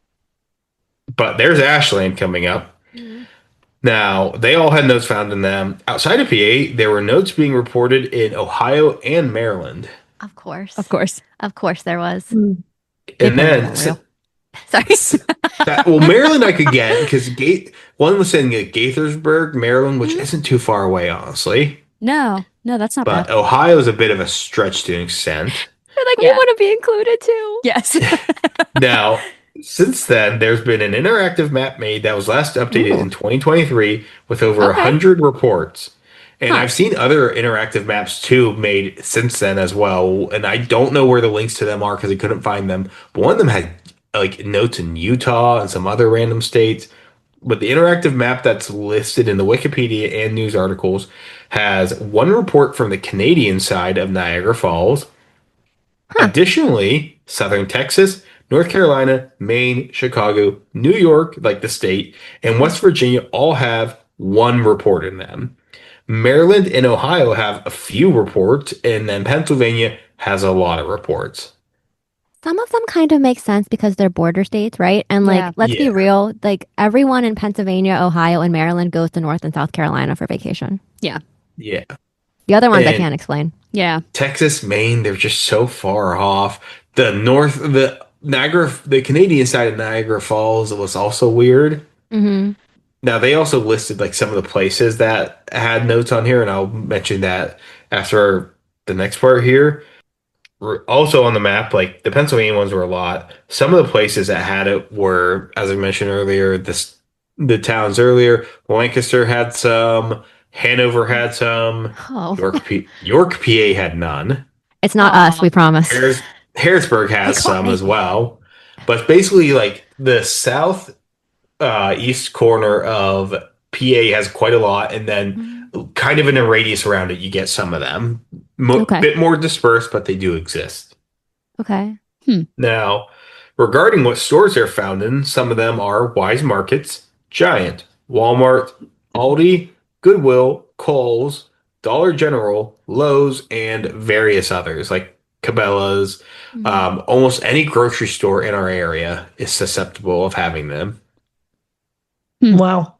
But there's Ashland coming up. Now, they all had notes found in them. Outside of PA, there were notes being reported in Ohio and Maryland.
Of course.
Of course.
Of course there was.
And then,
Sorry.
Maryland I could get because one was saying Gaithersburg, Maryland, which isn't too far away, honestly.
No, that's not
But
bad.
Ohio is a bit of a stretch to an extent.
They're like, we want to be included too.
Yes.
Now, since then, there's been an interactive map made that was last updated in 2023 with over 100 reports. And I've seen other interactive maps too made since then as well. And I don't know where the links to them are because I couldn't find them. But one of them had like notes in Utah and some other random states. But the interactive map that's listed in the Wikipedia and news articles has one report from the Canadian side of Niagara Falls. Additionally, southern Texas, North Carolina, Maine, Chicago, New York, like the state, and West Virginia all have one report in them. Maryland and Ohio have a few reports, and then Pennsylvania has a lot of reports.
Some of them kind of make sense because they're border states, right? And like, let's be real, like everyone in Pennsylvania, Ohio, and Maryland goes to North and South Carolina for vacation.
Yeah.
The other ones I can't explain.
Yeah.
Texas, Maine, they're just so far off. The Canadian side of Niagara Falls was also weird.
Mm-hmm.
Now, they also listed like some of the places that had notes on here, and I'll mention that after the next part here. Also on the map, like the Pennsylvania ones were a lot. Some of the places that had it were, as I mentioned earlier, the towns earlier. Lancaster had some. Hanover had some. York, PA had none.
It's not us, we promise.
Harrisburg has some as well. But basically, like the South east corner of PA has quite a lot, and then
Mm.
kind of in a radius around it, you get some of them.
Okay.
Bit more dispersed, but they do exist.
Okay.
Now, regarding what stores they're found in, some of them are Wise Markets, Giant, Walmart, Aldi, Goodwill, Kohl's, Dollar General, Lowe's, and various others like Cabela's.
Mhm.
Almost any grocery store in our area is susceptible of having them,
Wow.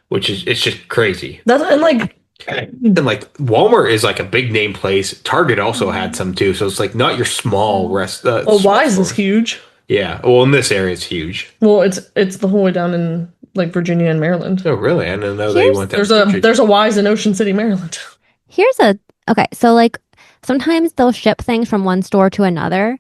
which is it's just crazy.
That's and like
And like Walmart is like a big name place. Target also had
Mhm.
some too, so it's like not your small
well,
small
Wise is
stores.
huge.
Yeah, well, in this area, it's huge.
Well, it's the whole way down in like Virginia and Maryland.
Oh, really? I didn't know they
Here's
went down
There's
to
a
Virginia.
there's a Wise in Ocean City, Maryland.
here's a okay. So like sometimes they'll ship things from one store to another,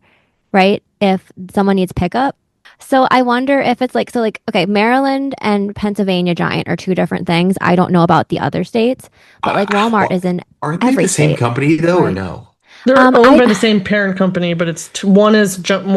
right? If someone needs pickup. So I wonder if it's like so like okay, Maryland and Pennsylvania Giant are two different things. I don't know about the other states, but like Walmart is in
Aren't they
every
the same
state,
company though, or
right?
no?
They're owned
I
by the same parent company, but one is
Giant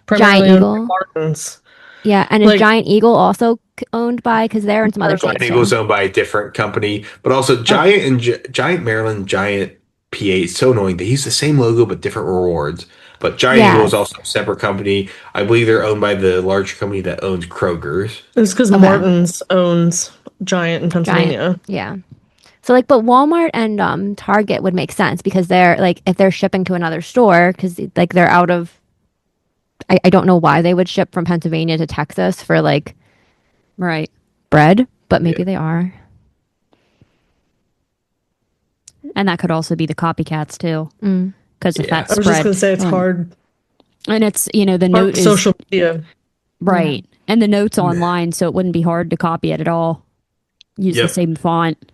primarily owned by
Eagle.
Martins.
Yeah, and is
Like
Giant Eagle also owned by because they're in some other
Giant
states
Eagle is
too.
owned by a different company, but also
Oh,
Giant Maryland, Giant PA. It's so annoying. They use the same logo but different rewards. But Giant Eagle is
Yes.
also a separate company. I believe they're owned by the large company that owns Kroger's.
it's because
Okay.
Martins owns Giant in
Giant.
Pennsylvania.
Yeah. So like, but Walmart and Target would make sense because they're like if they're shipping to another store because like they're out of. I don't know why they would ship from Pennsylvania to Texas for like
right.
bread, but
Yeah.
maybe they are.
And that could also be the copycats too,
Mm.
because if
Yeah.
that
I was just gonna
spread,
say it's hard.
and it's the
Hard
note
with
is
social media.
right, and the note's
Nah.
online, so it wouldn't be hard to copy it at all. Use the
Yep.
same font.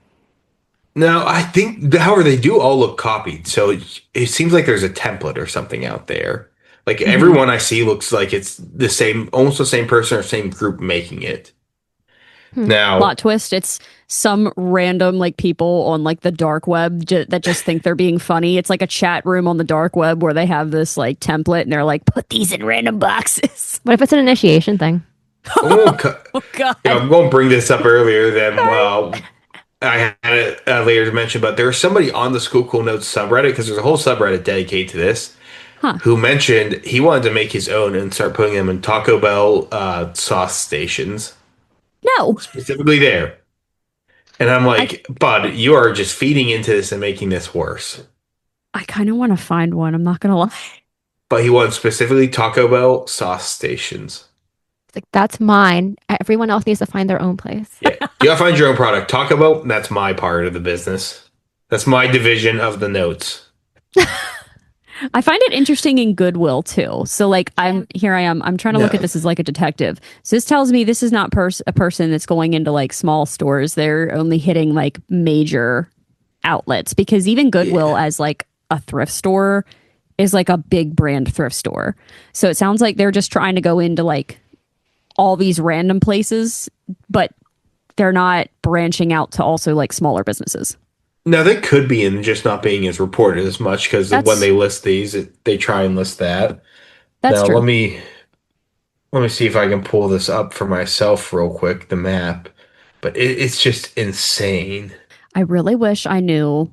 No, I think, however, they do all look copied. So it seems like there's a template or something out there. Like
Hmm.
everyone I see looks like it's the same, almost the same person or same group making it.
Hmm.
Now,
Plot twist: it's some random like people on like the dark web that just think they're being funny. It's like a chat room on the dark web where they have this like template and they're like, put these in random boxes.
What if it's an initiation thing?
oh,
Oh God!
I'm going to bring this up earlier than
Sorry.
I had it later to mention, but there was somebody on the Schuylkill Notes subreddit, because there's a whole subreddit dedicated to this,
Huh?
who mentioned he wanted to make his own and start putting them in Taco Bell sauce stations,
No,
specifically there. And I'm
I
like, Bud, you are just feeding into this and making this worse.
I kind of want to find one. I'm not gonna lie.
But he wanted specifically Taco Bell sauce stations.
It's like that's mine. Everyone else needs to find their own place.
Yeah. You gotta find your own product. Taco Bell, that's my part of the business. That's my division of the notes.
I find it interesting in Goodwill too. So like I am. I'm trying to look
No.
at this as like a detective. So this tells me this is not a person that's going into like small stores. They're only hitting like major outlets because even Goodwill
Yeah.
as like a thrift store is like a big brand thrift store. So it sounds like they're just trying to go into like all these random places, but they're not branching out to also like smaller businesses.
No, they could be in just not being as reported as much because when
That's
they list these, they try and list that.
that's
Now
true.
let me see if I can pull this up for myself real quick, the map. But it's just insane.
I really wish I knew.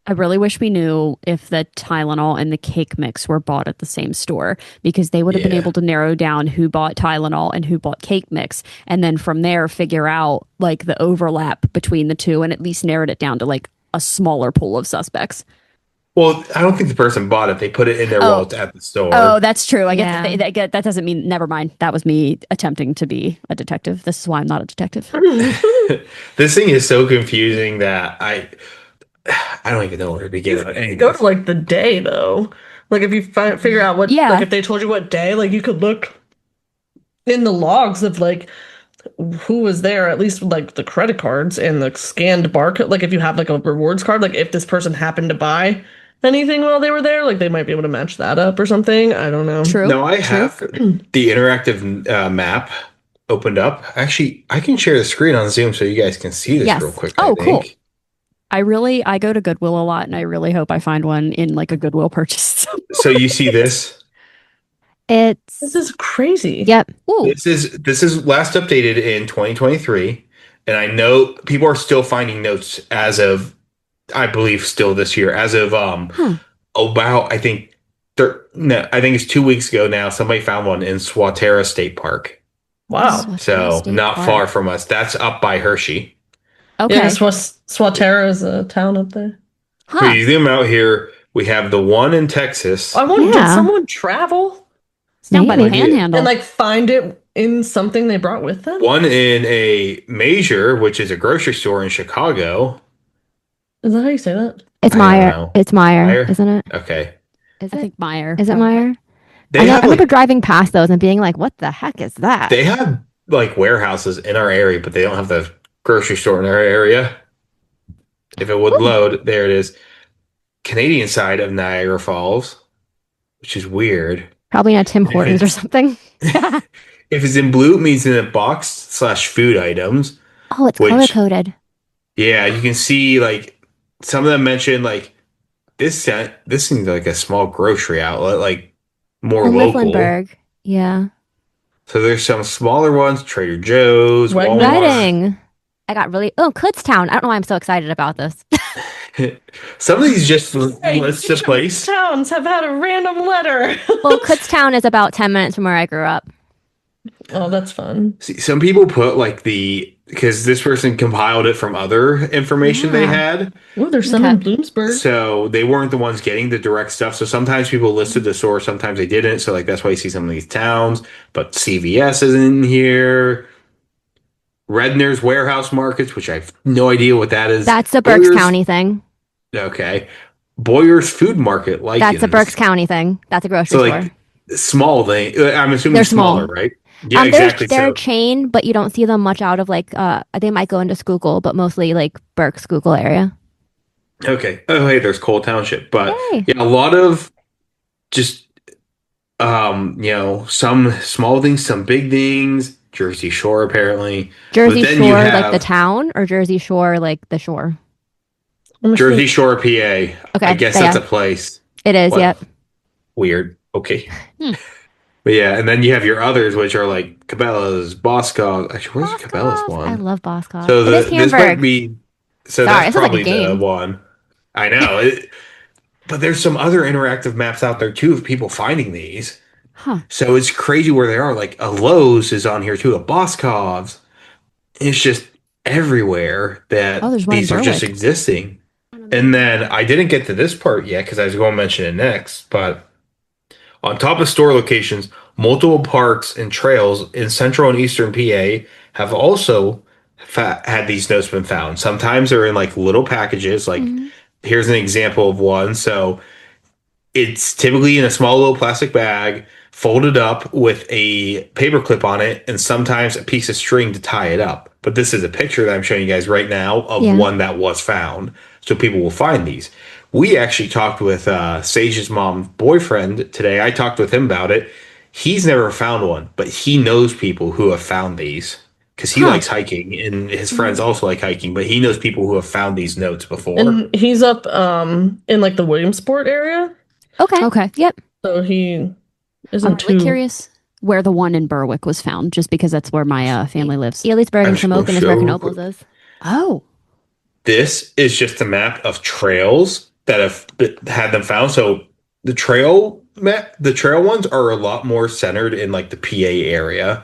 I really wish we knew if the Tylenol and the cake mix were bought at the same store because they would have been
Yeah.
able to narrow down who bought Tylenol and who bought cake mix. And then from there, figure out like the overlap between the two and at least narrowed it down to like a smaller pool of suspects.
Well, I don't think the person bought it. They put it in their
Oh,
wallet at the store.
oh, that's true. I
Yeah.
guess that doesn't mean, never mind. That was me attempting to be a detective. This is why I'm not a detective.
This thing is so confusing that I don't even know where to begin.
Go to like the day though. Like if you figure out what
Yeah.
like if they told you what day, like you could look in the logs of like who was there, at least with like the credit cards and the scanned barcode. Like if you have like a rewards card, like if this person happened to buy anything while they were there, like they might be able to match that up or something. I don't know.
True.
No, I
True.
have the interactive map opened up. Actually, I can share the screen on Zoom so you guys can see this
Yes.
real quick,
Oh,
I
cool.
think.
I go to Goodwill a lot and I really hope I find one in like a Goodwill purchase.
So you see this?
This
It's
is crazy.
yep.
Ooh.
This is last updated in 2023, and I know people are still finding notes as of, I believe, still this year, as of
Huh.
about, I think, no, I think it's 2 weeks ago now. Somebody found one in Swatera State Park,
Wow.
Swatara
so
State
not
Park.
far from us. That's up by Hershey.
Yeah,
Okay.
Swatera is a town up there.
So
Huh.
you zoom out here, we have the one in
I
Texas.
wonder, did
Yeah.
someone travel
It's down by
No
the
Maybe.
idea.
and
panhandle.
like find it in something they brought with them?
One in a Major, which is a grocery store in Chicago.
Is that how you say that?
It's
I don't
Meyer.
know.
It's Meyer,
Meyer?
isn't it?
Okay.
Is
I
it?
think Meyer.
Is it
probably.
Meyer?
They
I
have
remember
like
driving past those and being like, "What the heck is that?"
they have like warehouses in our area, but they don't have the grocery store in our area. If it would
Ooh,
load, there it is. Canadian side of Niagara Falls, which is weird.
probably in a Tim
If
Hortons or
it's
something.
if it's in blue, it means in a box slash food items,
Oh, it's color
which
coded.
yeah, you can see like some of them mention like this seems like a small grocery outlet, like more
In
local.
Mifflinburg. Yeah.
So there's some smaller ones, Trader Joe's,
Wegmans?
Walmart.
Reading. I got really Kutztown. I don't know why I'm so excited about this.
Some of these just
Hey,
list the
each of these
place.
towns have had a random letter.
Well, Kutztown is about 10 minutes from where I grew up.
Oh, that's fun.
See, some people put like because this person compiled it from other information they
Yeah.
had.
Oh, there's some
Okay.
in Bloomsburg.
So they weren't the ones getting the direct stuff. So sometimes people listed the source, sometimes they didn't. So like that's why you see some of these towns. But CVS is in here. Redner's Warehouse Markets, which I have no idea what that is.
That's a Berks
Boyer's,
County thing.
okay. Boyer's Food Market,
That's a Berks
Likens.
County thing. That's a grocery
So
store.
like small thing. I'm assuming
They're
smaller,
small.
right? Yeah,
They're
exactly.
they're a
So
chain, but you don't see them much out of like they might go into Schuylkill, but mostly like Berks Schuylkill area.
okay. Oh, hey, there's Cole Township, but
Yay.
yeah, a lot of just some small things, some big things. Jersey Shore, apparently, but
Jersey
then you
Shore like the
have
town or Jersey Shore like the shore?
Let me
Jersey
see.
Shore, PA. I
Okay.
guess
Yeah.
that's a place.
It is,
What?
yep.
Weird. Okay.
Hmm.
But yeah, and then you have your others, which are like Cabela's, Boscov. Actually, where's Cabela's
Boscov. I
one?
love Boscov.
So
It is
this might
Hamburg.
be. So
Sorry,
that's
this is like a
probably the
game.
one. I know. But there's some other interactive maps out there too of people finding these.
Huh.
So it's crazy where they are. Like a Lowe's is on here too, a Boscov's. It's just everywhere
Oh,
that
there's one in
these are just
Berwick.
existing. And then I didn't get to this part yet because I was going to mention it next. But on top of store locations, multiple parks and trails in central and eastern PA have also had these notes been found. Sometimes they're in like little packages. Like
Mhm.
here's an example of one. So it's typically in a small little plastic bag, folded up with a paper clip on it, and sometimes a piece of string to tie it up. But this is a picture that I'm showing you guys right now of
Yeah.
one that was found. So people will find these. We actually talked with Sage's mom's boyfriend today. I talked with him about it. He's never found one, but he knows people who have found these because he
Huh.
likes hiking and his friends
Mhm.
also like hiking, but he knows people who have found these notes before.
And he's up in like the Williamsport area,
Okay.
Okay.
Yep.
so he
I'm
isn't
really
too.
curious where the one in Berwick was found, just because that's where my family lives.
Elysburg
I'm
and
just gonna
Shamokin is where
show real
Knobles
quick.
is.
Oh.
This is just a map of trails that have had them found. So the trail ones are a lot more centered in like the PA area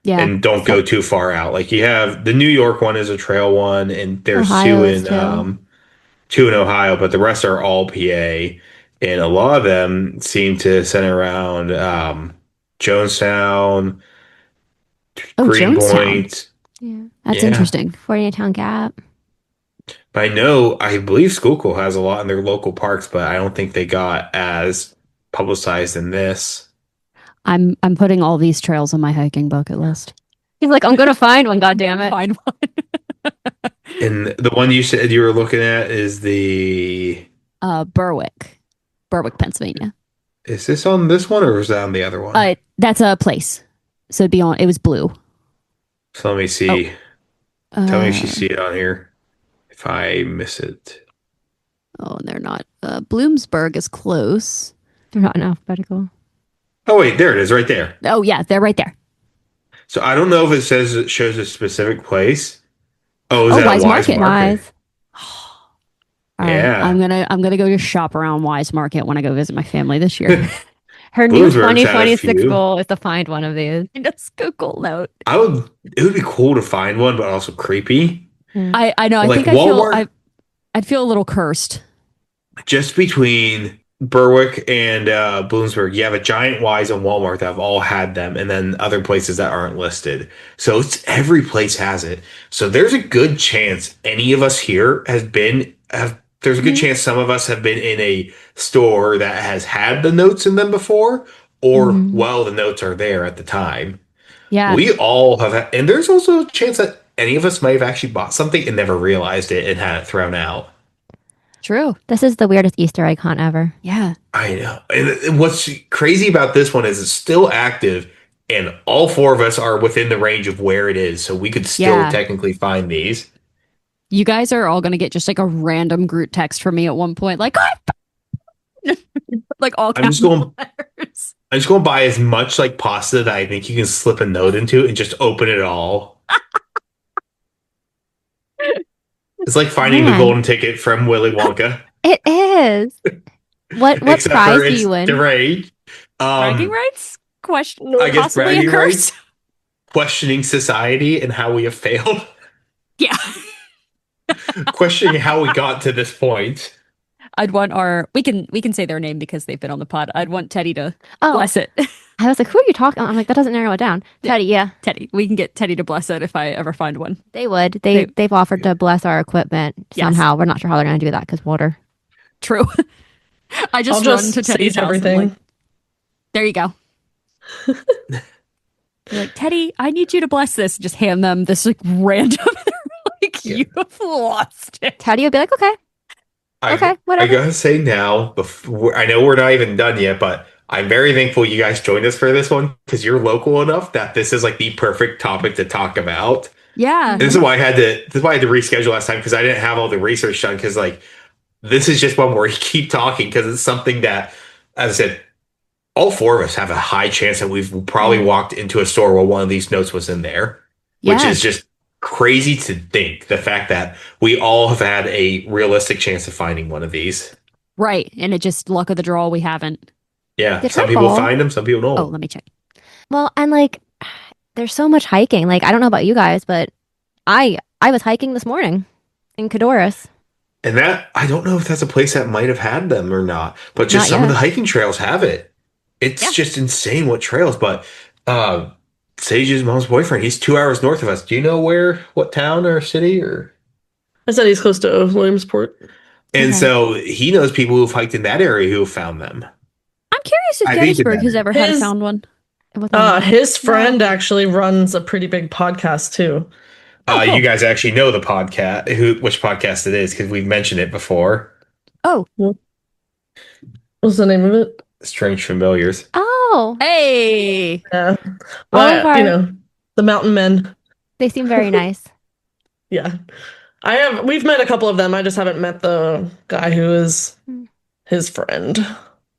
Yeah.
and don't go too far out. Like you have the New York one is a trail one, and there's
Ohio is too.
two in Ohio, but the rest are all PA. And a lot of them seem to center around Jonestown,
Oh, Jonestown.
Greenpoint.
Yeah.
That's
Yeah.
interesting.
48 Town Gap.
I believe Schuylkill has a lot in their local parks, but I don't think they got as publicized in this.
I'm putting all these trails on my hiking bucket list.
He's like, I'm gonna find one, god damn it.
Find one.
And the one you said you were looking at is
Berwick. Berwick, Pennsylvania.
is this on this one or is that on the other one?
That's a place. So it was blue.
So let me see. Tell me if you
Uh,
see it on here. If I miss it.
oh, and they're not. Bloomsburg is close.
They're not in alphabetical.
Oh wait, there it is, right there.
Oh yeah, they're right there.
So I don't know if it shows a specific place. Oh, is
Oh,
that a
Wise
Wise
Market.
Market?
Wise.
All right,
Yeah.
I'm gonna go just shop around Wise Market when I go visit my family this year.
Her new
Bloomsburg's had a
2026
few.
goal is to find one of these.
And a Schuylkill Note.
It would be cool to find one, but also creepy.
I know. I
Like
think
Walmart,
I'd feel a little cursed.
just between Berwick and Bloomsburg, you have a giant Wise and Walmart that have all had them, and then other places that aren't listed. So it's every place has it. So there's a good chance any of us here there's a good
Mhm.
chance some of us have been in a store that has had the notes in them before, or
Mhm.
well, the notes are there at the time.
Yeah,
We all have, and there's also a chance that any of us might have actually bought something and never realized it and had it thrown out.
true.
This is the weirdest Easter egg hunt ever.
Yeah.
I know. And what's crazy about this one is it's still active, and all four of us are within the range of where it is, so we could still
Yeah.
technically find these.
You guys are all gonna get just like a random Groot text from me at one point, like like all
I'm just
capital
going.
letters.
I'm just going to buy as much like pasta that I think you can slip a note into and just open it all. It's like finding the
Man.
golden ticket from Willy Wonka,
It is. What
except
prize
for
do
it's
you win?
deranged.
Bragging rights? Question.
I guess
Possibly a
bragging
curse.
rights, questioning society and how we have failed,
Yeah.
questioning how we got to this point.
I'd want we can say their name because they've been on the pod. I'd want Teddy to
Oh,
bless it.
I was like, who are you talking? I'm like, that doesn't narrow it down.
Yeah.
Teddy, yeah,
Teddy. We can get Teddy to bless it if I ever find one.
they would.
They-
They've offered to bless our equipment
Yes.
somehow. We're not sure how they're going to do that because water.
True. I just
I'll
run
just
to Teddy's
save
house and
everything.
like, there you go. You're like, Teddy, I need you to bless this. Just hand them this like random. Like,
Yeah.
you have lost it.
Teddy would be like, okay, okay,
I
whatever.
gotta say now, before, I know we're not even done yet, but I'm very thankful you guys joined us for this one because you're local enough that this is like the perfect topic to talk about.
Yeah.
And this is why I had to reschedule last time because I didn't have all the research done because like this is just one where you keep talking because it's something that, as I said, all four of us have a high chance that we've probably walked into a store where one of these notes was in there, which
Yeah.
is just crazy to think. The fact that we all have had a realistic chance of finding one of these.
Right. And it just luck of the draw we haven't.
Yeah,
Did
some
her
people
fall?
find them, some people don't.
Oh, let me check.
Well, and like, there's so much hiking. Like, I don't know about you guys, but I was hiking this morning in Cadorus.
And that I don't know if that's a place that might have had them or not, but just
Not
some of
yet.
the hiking trails have it. It's
Yeah.
just insane what trails. But Sage's mom's boyfriend, he's 2 hours north of us. Do you know what town or city or?
I said he's close to Williamsport.
And
Okay.
so he knows people who've hiked in that area who have found them.
I'm curious if
I think it
Gettysburg has
matters.
ever had
His-
found one.
It was on-
His friend actually runs a pretty big podcast too.
Oh, cool.
You guys actually know the podcast, which podcast it is, because we've mentioned it before.
Oh,
What's the name of it?
Strange Familiars.
Oh,
hey.
Yeah.
All of our-
You know, the Mountain Men.
they seem very nice.
Yeah. We've met a couple of them. I just haven't met the guy who is his friend.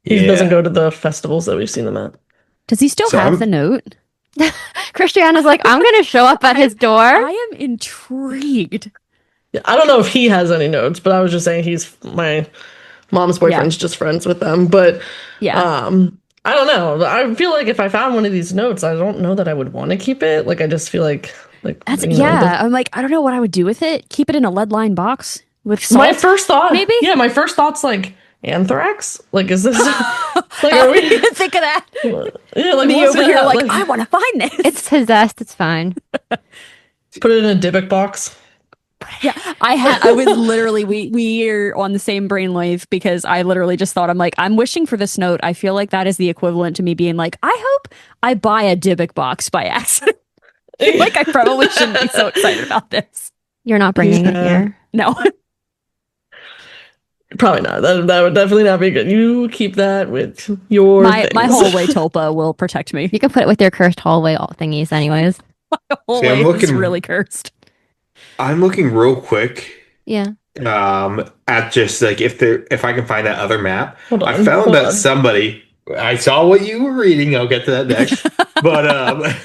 He
Yeah.
doesn't go to the festivals that we've seen them at.
Does he still
So
have
I'm-
the note?
Christiana's like, I'm going to show up at his door.
I am intrigued.
Yeah, I don't know if he has any notes, but I was just saying he's my mom's boyfriend's just friends with them. But
Yeah.
I don't know. I feel like if I found one of these notes, I don't know that I would want to keep it. Like I just feel like
That's
you know,
yeah. I'm like, I don't know what I would do with it. Keep it in a lead line box with
my
salt.
first thought,
maybe?
Yeah, my first thought's like anthrax. Like, is this like
I
are
didn't
we?
even think of that.
Yeah, like
Me
what's
over
in
here,
that?
like, I want to find this.
It's possessed. It's fine.
Put it in a Dybbuk box.
Yeah, I was literally we are on the same brainwave because I literally just thought I'm wishing for this note. I feel like that is the equivalent to me being like, I hope I buy a Dybbuk box by accident. Like I probably shouldn't be so excited about this.
You're not bringing it
Yeah.
here.
No.
Probably not. That would definitely not be good. You keep that with your
my
things.
hallway tulpa will protect me.
You can put it with your cursed hallway thingies, anyways.
My
I'm
hallway is
looking-
really cursed.
I'm looking real quick
Yeah.
at just like if I can find that other map.
Hold
I
on,
found
hold
that
on.
somebody I saw what you were reading. I'll get to that next. But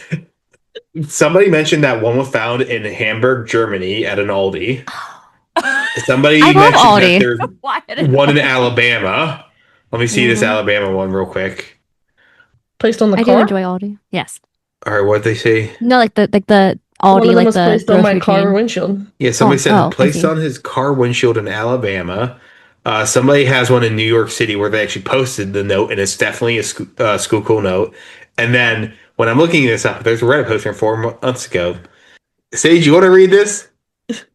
somebody mentioned that one was found in Hamburg, Germany at an Aldi.
I
Somebody
love
mentioned that
Aldi.
there's
Why did
one in Alabama. Let me see this
Mhm.
Alabama one real quick.
Placed on the
I do
car.
enjoy Aldi.
Yes.
All right, what'd they say?
No, like the
One
Aldi,
of them
like
was
the
placed on my
grocery
car
chain.
windshield.
Yeah, somebody said
I
placed
see.
on his car windshield in Alabama. Somebody has one in New York City where they actually posted the note, and it's definitely a Schuylkill note. And then when I'm looking this up, there's a Reddit post from 4 months ago. Sage, you want to read this?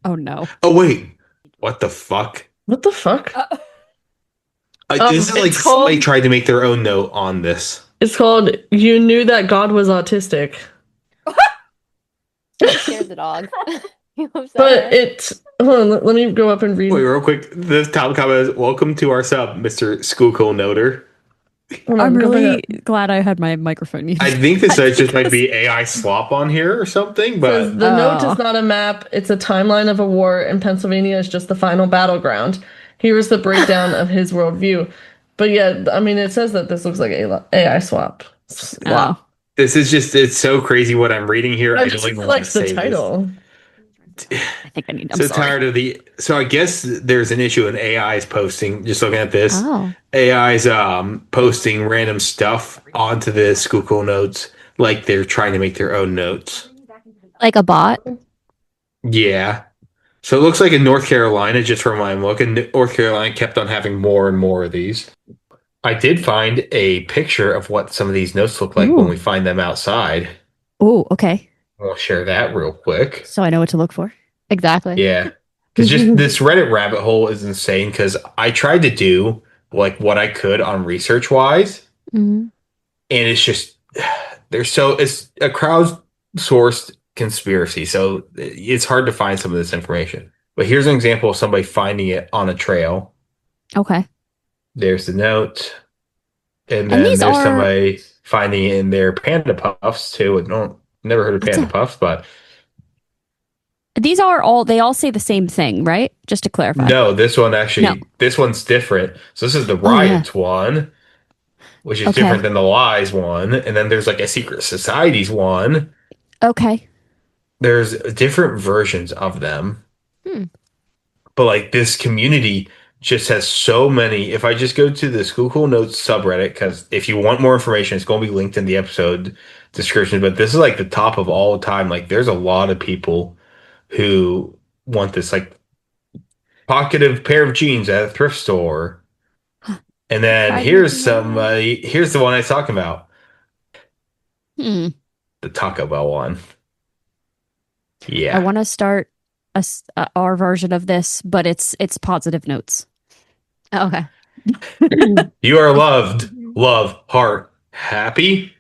Oh no.
Oh wait, what the fuck?
What the fuck?
This is like
It's
somebody
called.
tried to make their own note on this.
It's called. You knew that God was autistic,
Here's the dog. You upset
but
her?
it's. Hold on. Let me go up and read.
Wait, real quick. The top comment is, "Welcome to our sub, Mr. Schuylkill Noter."
Hold
I'm
on. Go back
really
up.
glad I had my microphone muted.
I think this just might
Because-
be AI slop on here or something,
It says
but
the note
Oh.
is not a map. It's a timeline of a war, and Pennsylvania is just the final battleground. Here is the breakdown of his worldview. But yeah, I mean, it says that this looks like a AI swap.
Oh.
this is just—it's so crazy what I'm reading here.
I
I
just
don't even want to
likes the
say this.
title.
I think I need. I'm
So
sorry.
tired of the. So I guess there's an issue in AI's posting. Just looking at this,
Oh.
AI's posting random stuff onto the Schuylkill notes, like they're trying to make their own notes.
Like a bot?
Yeah. So it looks like in North Carolina, just from my look, and North Carolina kept on having more and more of these. I did find a picture of what some of these notes look like when
Ooh.
we find them outside.
Oh, okay.
I'll share that real quick.
So I know what to look for.
Exactly.
Yeah. Because just this Reddit rabbit hole is insane because I tried to do like what I could on research wise,
Hmm.
and it's just it's a crowdsourced conspiracy, so it's hard to find some of this information. But here's an example of somebody finding it on a trail.
Okay.
There's the note, and
And
then
these
there's
are
somebody finding it in their panda puffs too. I don't never heard of
What's
panda
that?
puffs, but
these are all they all say the same thing, right? Just to clarify.
no, this one actually
No.
this one's different. So this is the
Oh, yeah.
riots one, which is
Okay.
different than the lies one, and then there's like a secret societies one.
Okay.
There's different versions of them.
Hmm.
But like this community just has so many. If I just go to the Schuylkill Notes subreddit, because if you want more information, it's going to be linked in the episode description. But this is like the top of all time. Like there's a lot of people who want this like pocketed pair of jeans at a thrift store. And then
Tried
here's
making
somebody, here's the one I was talking about,
Hmm.
the Taco Bell one.
I
Yeah.
want to start our version of this, but it's positive notes.
Oh, okay.
You are loved, love, heart, happy.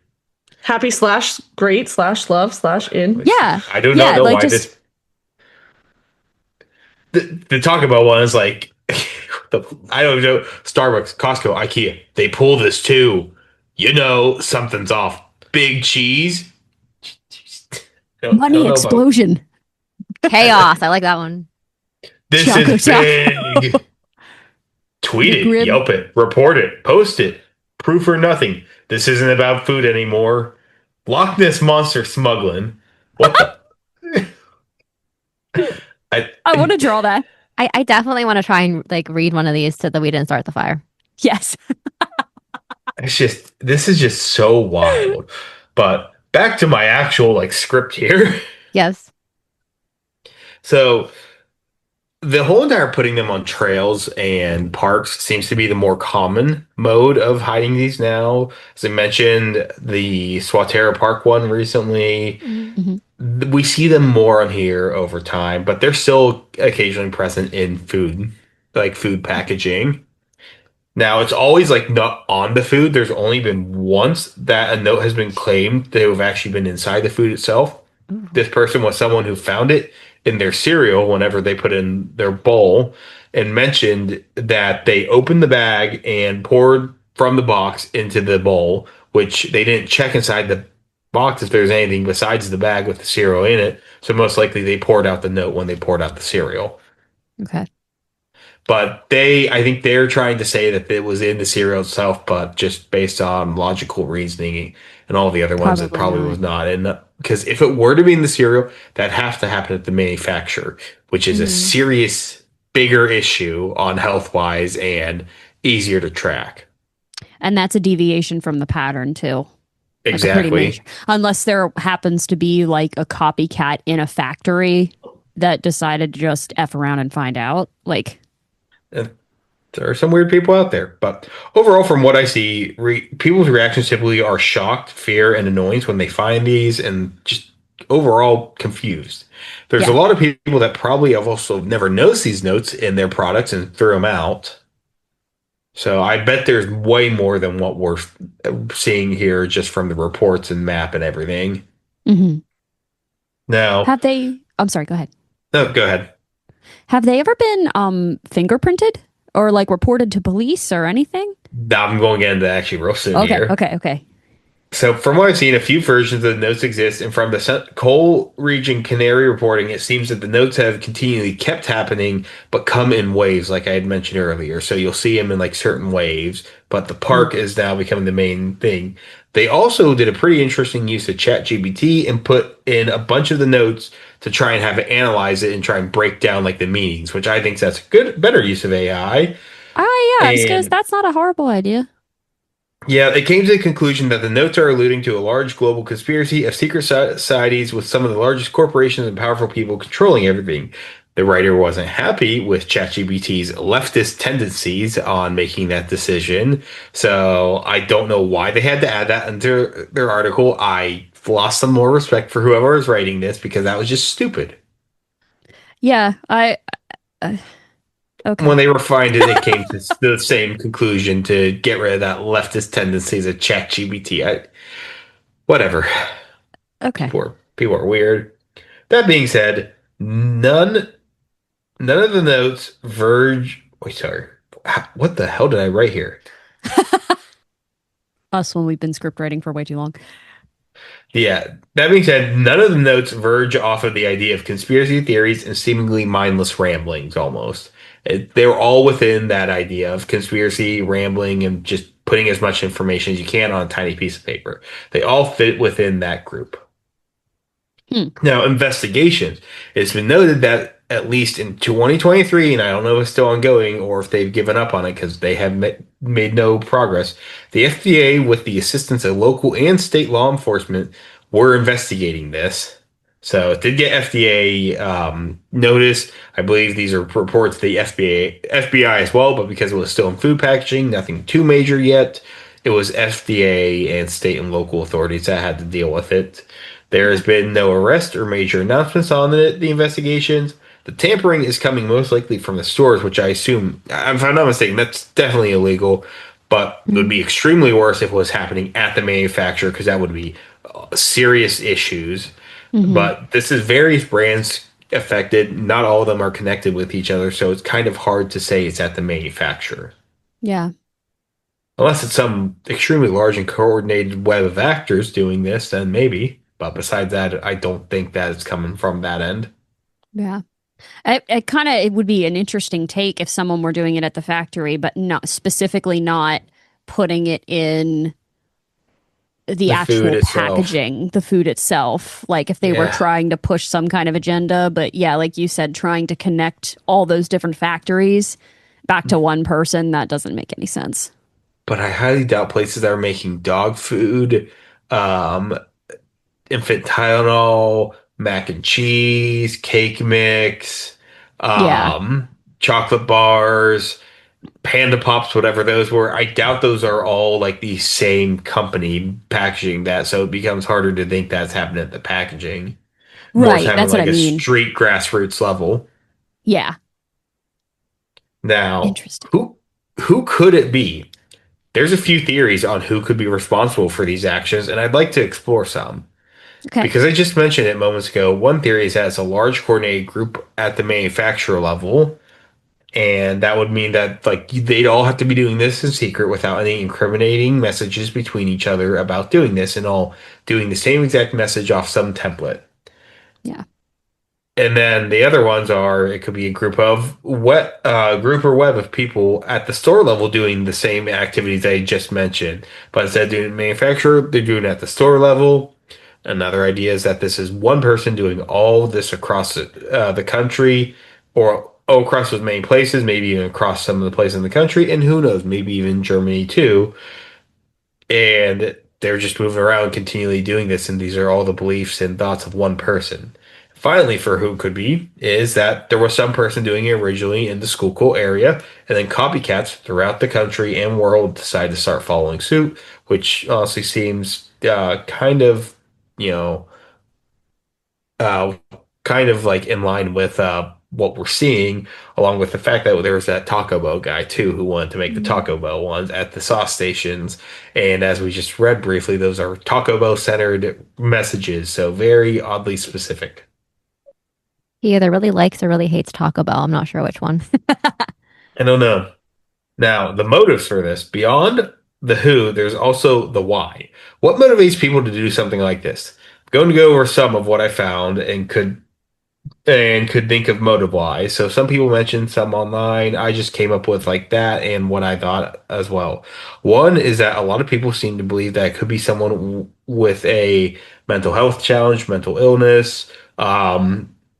Happy slash great slash love slash in.
Yeah.
I do
Yeah,
not know
like
why
just-
this. The Taco Bell one is like, I don't know, Starbucks, Costco, IKEA. They pull this too. You know, something's off. Big cheese.
Money
Don't know about-
explosion.
Chaos. I like that one.
This
Choco
is
Taco.
big. Tweet it,
McRib.
Yelp it, report it, post it. Proof or nothing. This isn't about food anymore. Loch Ness monster smuggling. What the?
I want to draw that.
I definitely want to try and like read one of these so that we didn't start the fire.
Yes.
This is just so wild. But back to my actual like script here.
Yes.
So the whole entire putting them on trails and parks seems to be the more common mode of hiding these now. As I mentioned, the Swatera Park one recently. We see them more on here over time, but they're still occasionally present in food, like food packaging. Now, it's always like not on the food. There's only been once that a note has been claimed to have actually been inside the food itself. This person was someone who found it in their cereal whenever they put in their bowl and mentioned that they opened the bag and poured from the box into the bowl, which they didn't check inside the box if there's anything besides the bag with the cereal in it. So most likely they poured out the note when they poured out the cereal.
Okay.
But I think they're trying to say that it was in the cereal itself, but just based on logical reasoning and all the other ones, it
Probably
probably
not.
was not. And because if it were to be in the cereal, that has to happen at the manufacturer, which is a
Hmm.
serious, bigger issue on health wise and easier to track.
And that's a deviation from the pattern too. Like a pretty major,
Exactly.
unless there happens to be like a copycat in a factory that decided to just F around and find out. Like,
Uh, There are some weird people out there, but overall, from what I see, people's reactions typically are shocked, fear, and annoyance when they find these, and just overall confused. There's a
yeah.
lot of people that probably have also never noticed these notes in their products and threw them out. So I bet there's way more than what we're seeing here just from the reports and map and everything.
Hmm.
Now,
Have they? I'm sorry. Go ahead.
no, go ahead.
Have they ever been fingerprinted or like reported to police or anything?
I'm going to get into that actually real soon
Okay.
here.
Okay. Okay.
So, from what I've seen, a few versions of the notes exist, and from the Cole region Canary reporting, it seems that the notes have continually kept happening, but come in waves, like I had mentioned earlier. So you'll see them in like certain waves, but the
Mm.
park is now becoming the main thing. They also did a pretty interesting use of ChatGPT and put in a bunch of the notes to try and have it analyze it and try and break down like the meanings, which I think that's a better use of AI.
Oh yeah, I was gonna.
And
That's not a horrible idea.
yeah, they came to the conclusion that the notes are alluding to a large global conspiracy of secret societies with some of the largest corporations and powerful people controlling everything. The writer wasn't happy with ChatGPT's leftist tendencies on making that decision, so I don't know why they had to add that into their article. I lost some more respect for whoever was writing this because that was just stupid.
Yeah. I. Uh,
When
okay.
they refined it, it came to the same conclusion to get rid of that leftist tendencies of ChatGPT. Whatever.
Okay.
People are weird. That being said, none of the notes verge. Wait, sorry. What the hell did I write here?
Us when we've been script writing for way too long.
Yeah, that being said, none of the notes verge off of the idea of conspiracy theories and seemingly mindless ramblings almost. They're all within that idea of conspiracy, rambling, and just putting as much information as you can on a tiny piece of paper. They all fit within that group.
Hmm.
Now, investigations. It's been noted that at least in 2023, and I don't know if it's still ongoing or if they've given up on it because they have made no progress, the FDA, with the assistance of local and state law enforcement, were investigating this. So it did get FDA notice. I believe these are reports to the FBI as well, but because it was still in food packaging, nothing too major yet. It was FDA and state and local authorities that had to deal with it. There has
Yeah.
been no arrest or major announcements on the investigations. The tampering is coming most likely from the stores, which I assume, if I'm not mistaken, that's definitely illegal, but it would
Mm-hmm.
be extremely worse if it was happening at the manufacturer because that would be serious issues.
Mm-hmm.
But this is various brands affected. Not all of them are connected with each other, so it's kind of hard to say it's at the manufacturer.
Yeah.
Unless it's some extremely large and coordinated web of actors doing this, then maybe. But besides that, I don't think that it's coming from that end.
Yeah. It kind of it would be an interesting take if someone were doing it at the factory, but not specifically not putting it in the
The food
actual
itself.
packaging, the food itself. Like if they were
Yeah.
trying to push some kind of agenda, but yeah, like you said, trying to connect all those different factories back to one person, that doesn't make any sense.
But I highly doubt places that are making dog food, um, infant Tylenol, mac and cheese, cake mix,
Yeah.
um, chocolate bars, Panda Pops, whatever those were. I doubt those are all like the same company packaging that, so it becomes harder to think that's happening at the packaging. More it's
Right.
having
That's what I
like a
mean.
street grassroots level.
Yeah.
Now,
Interesting.
who could it be? There's a few theories on who could be responsible for these actions, and I'd like to explore some.
Okay.
Because I just mentioned it moments ago, one theory is that it's a large coordinated group at the manufacturer level, and that would mean that like they'd all have to be doing this in secret without any incriminating messages between each other about doing this and all doing the same exact message off some template.
Yeah.
And then the other ones are it could be a group or web of people at the store level doing the same activities I just mentioned, but instead of doing it manufacturer, they're doing it at the store level. Another idea is that this is one person doing all of this across the country, or across those main places, maybe even across some of the places in the country, and who knows, maybe even Germany too. And they're just moving around continually doing this, and these are all the beliefs and thoughts of one person. Finally, for who could be, is that there was some person doing it originally in the Schuylkill area, and then copycats throughout the country and world decided to start following suit, which honestly seems kind of, you know, uh, kind of like in line with what we're seeing, along with the fact that there was that Taco Bell guy too who wanted to make the
Mhm.
Taco Bell ones at the sauce stations. And as we just read briefly, those are Taco Bell centered messages, so very oddly specific.
He either really likes or really hates Taco Bell. I'm not sure which one.
I don't know. Now, the motives for this, beyond the who, there's also the why. What motivates people to do something like this? I'm going to go over some of what I found and could think of motive wise. So some people mentioned some online. I just came up with like that and what I thought as well. One is that a lot of people seem to believe that it could be someone with a mental health challenge, mental illness,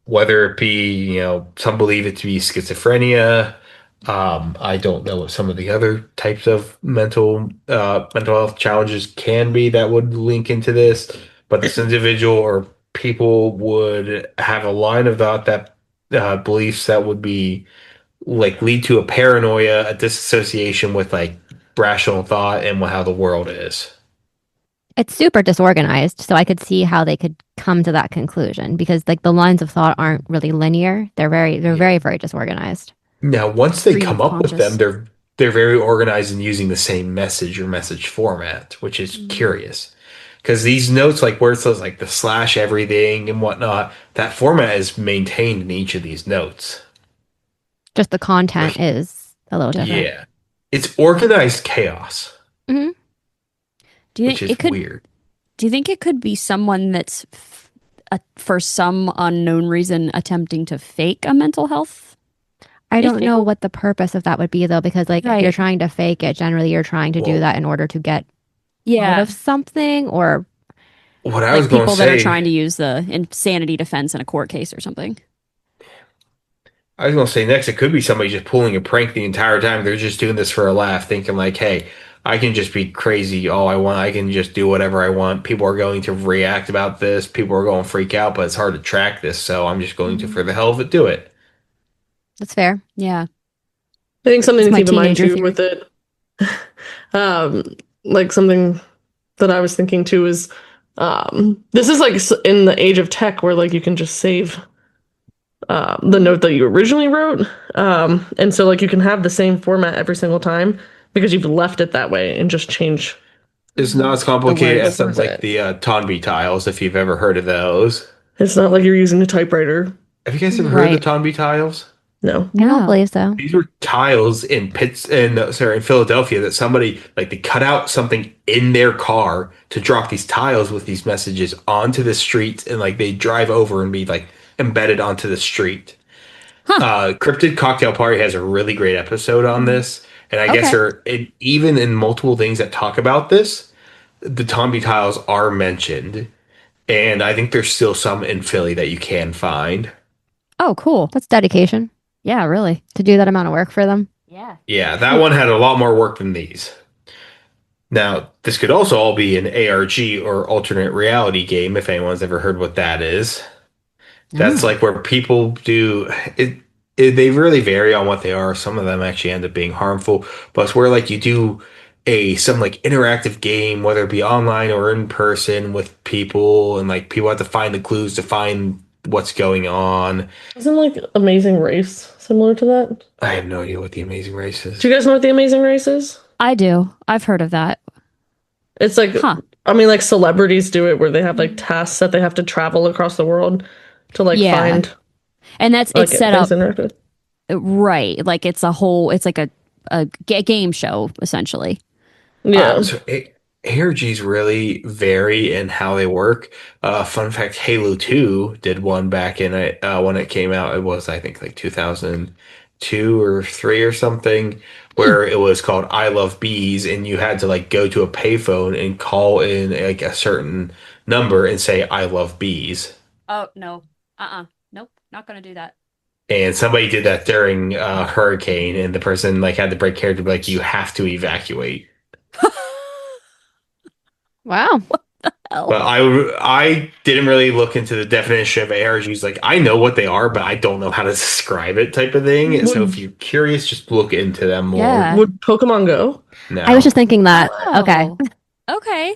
whether it be, some believe it to be schizophrenia. I don't know what some of the other types of mental health challenges can be that would link into this, but this individual or people would have a line of thought that beliefs that would be like lead to a paranoia, a disassociation with like rational thought and how the world is.
It's super disorganized, so I could see how they could come to that conclusion because like the lines of thought aren't really linear. They're
Yeah.
very disorganized.
Now, once they
Stream
come
of
up with them,
conscious.
they're very organized and using the same message or message format, which is
Mm.
curious. Because these notes, like where it says like the slash everything and whatnot, that format is maintained in each of these notes.
Just the content
Which,
is a little
Different.
different.
yeah, it's organized chaos,
Hmm.
Do you
which
think
is
it could?
weird.
Do you think it could be someone that's, for some unknown reason, attempting to fake a mental health
I don't know
issue?
what the purpose of that would be though, because like if you're
Right.
trying to fake it, generally you're trying to do
Well,
that in order to get out
Yeah.
of something or
what I was
Like
going to
people that are
say
trying to use the insanity defense in a court case or something.
I was gonna say next, it could be somebody just pulling a prank the entire time. They're just doing this for a laugh, thinking like, "Hey, I can just be crazy all I want. I can just do whatever I want. People are going to react about this. People are going to freak out, but it's hard to track this, so I'm just going to,
Mhm.
for the hell of it, do it."
that's fair.
Yeah.
I think something
That's
to
my
keep in mind
teenager
too
theory.
with it, um, like something that I was thinking too is, this is like in the age of tech where like you can just save the note that you originally wrote, and so like you can have the same format every single time because you've left it that way and just change
It's not
Mhm.
as
the
complicated as
words
something
with
like
it.
the Tonby tiles, if you've ever heard of those.
It's not like you're using a typewriter.
Have you guys ever heard of the
Right.
Tonby tiles?
No.
I don't
No.
believe so.
These were tiles in in Philadelphia that somebody like they cut out something in their car to drop these tiles with these messages onto the street and like they drive over and be like embedded onto the street.
Huh.
Cryptid Cocktail Party has a really great episode on
Mhm.
this, and I guess
Okay.
even in multiple things that talk about this, the Tomby tiles are mentioned, and I think there's still some in Philly that you can find.
Oh, cool.
That's dedication
Yeah, really.
to do that amount of work for them.
Yeah.
Yeah, that one had a lot more work than these. Now, this could also all be an ARG or alternate reality game if anyone's ever heard what that is. That's
No.
like where people do they really vary on what they are. Some of them actually end up being harmful, but it's where like you do some like interactive game, whether it be online or in person with people, and like people have to find the clues to find what's going on.
Isn't like Amazing Race similar to that?
I have no idea what the Amazing Race
Do
is.
you guys know what the Amazing Race is?
I do. I've heard of that.
It's like,
Huh.
I mean, like celebrities do it where they have like tasks that they have to travel across the world to like
Yeah.
find
And that's
like
it's set
things
up
to interact with.
right. Like it's like a game show essentially.
Yeah.
So ARGs really vary in how they work. Fun fact, Halo 2 did one back in it when it came out. It was, I think, like 2002 or 3 or something,
Hmm.
where it was called I Love Bees, and you had to like go to a payphone and call in like a certain number and say I love bees.
Oh no. Nope. Not gonna do that.
And somebody did that during a hurricane, and the person like had to break character, to be like, you have to evacuate.
Wow.
Hell.
But I didn't really look into the definition of ARGs. Like I know what they are, but I don't know how to describe it type of thing. And so if
Would
you're curious, just look into them more.
Yeah.
would Pokemon Go?
I was
No.
just thinking that. Okay.
Oh. Okay.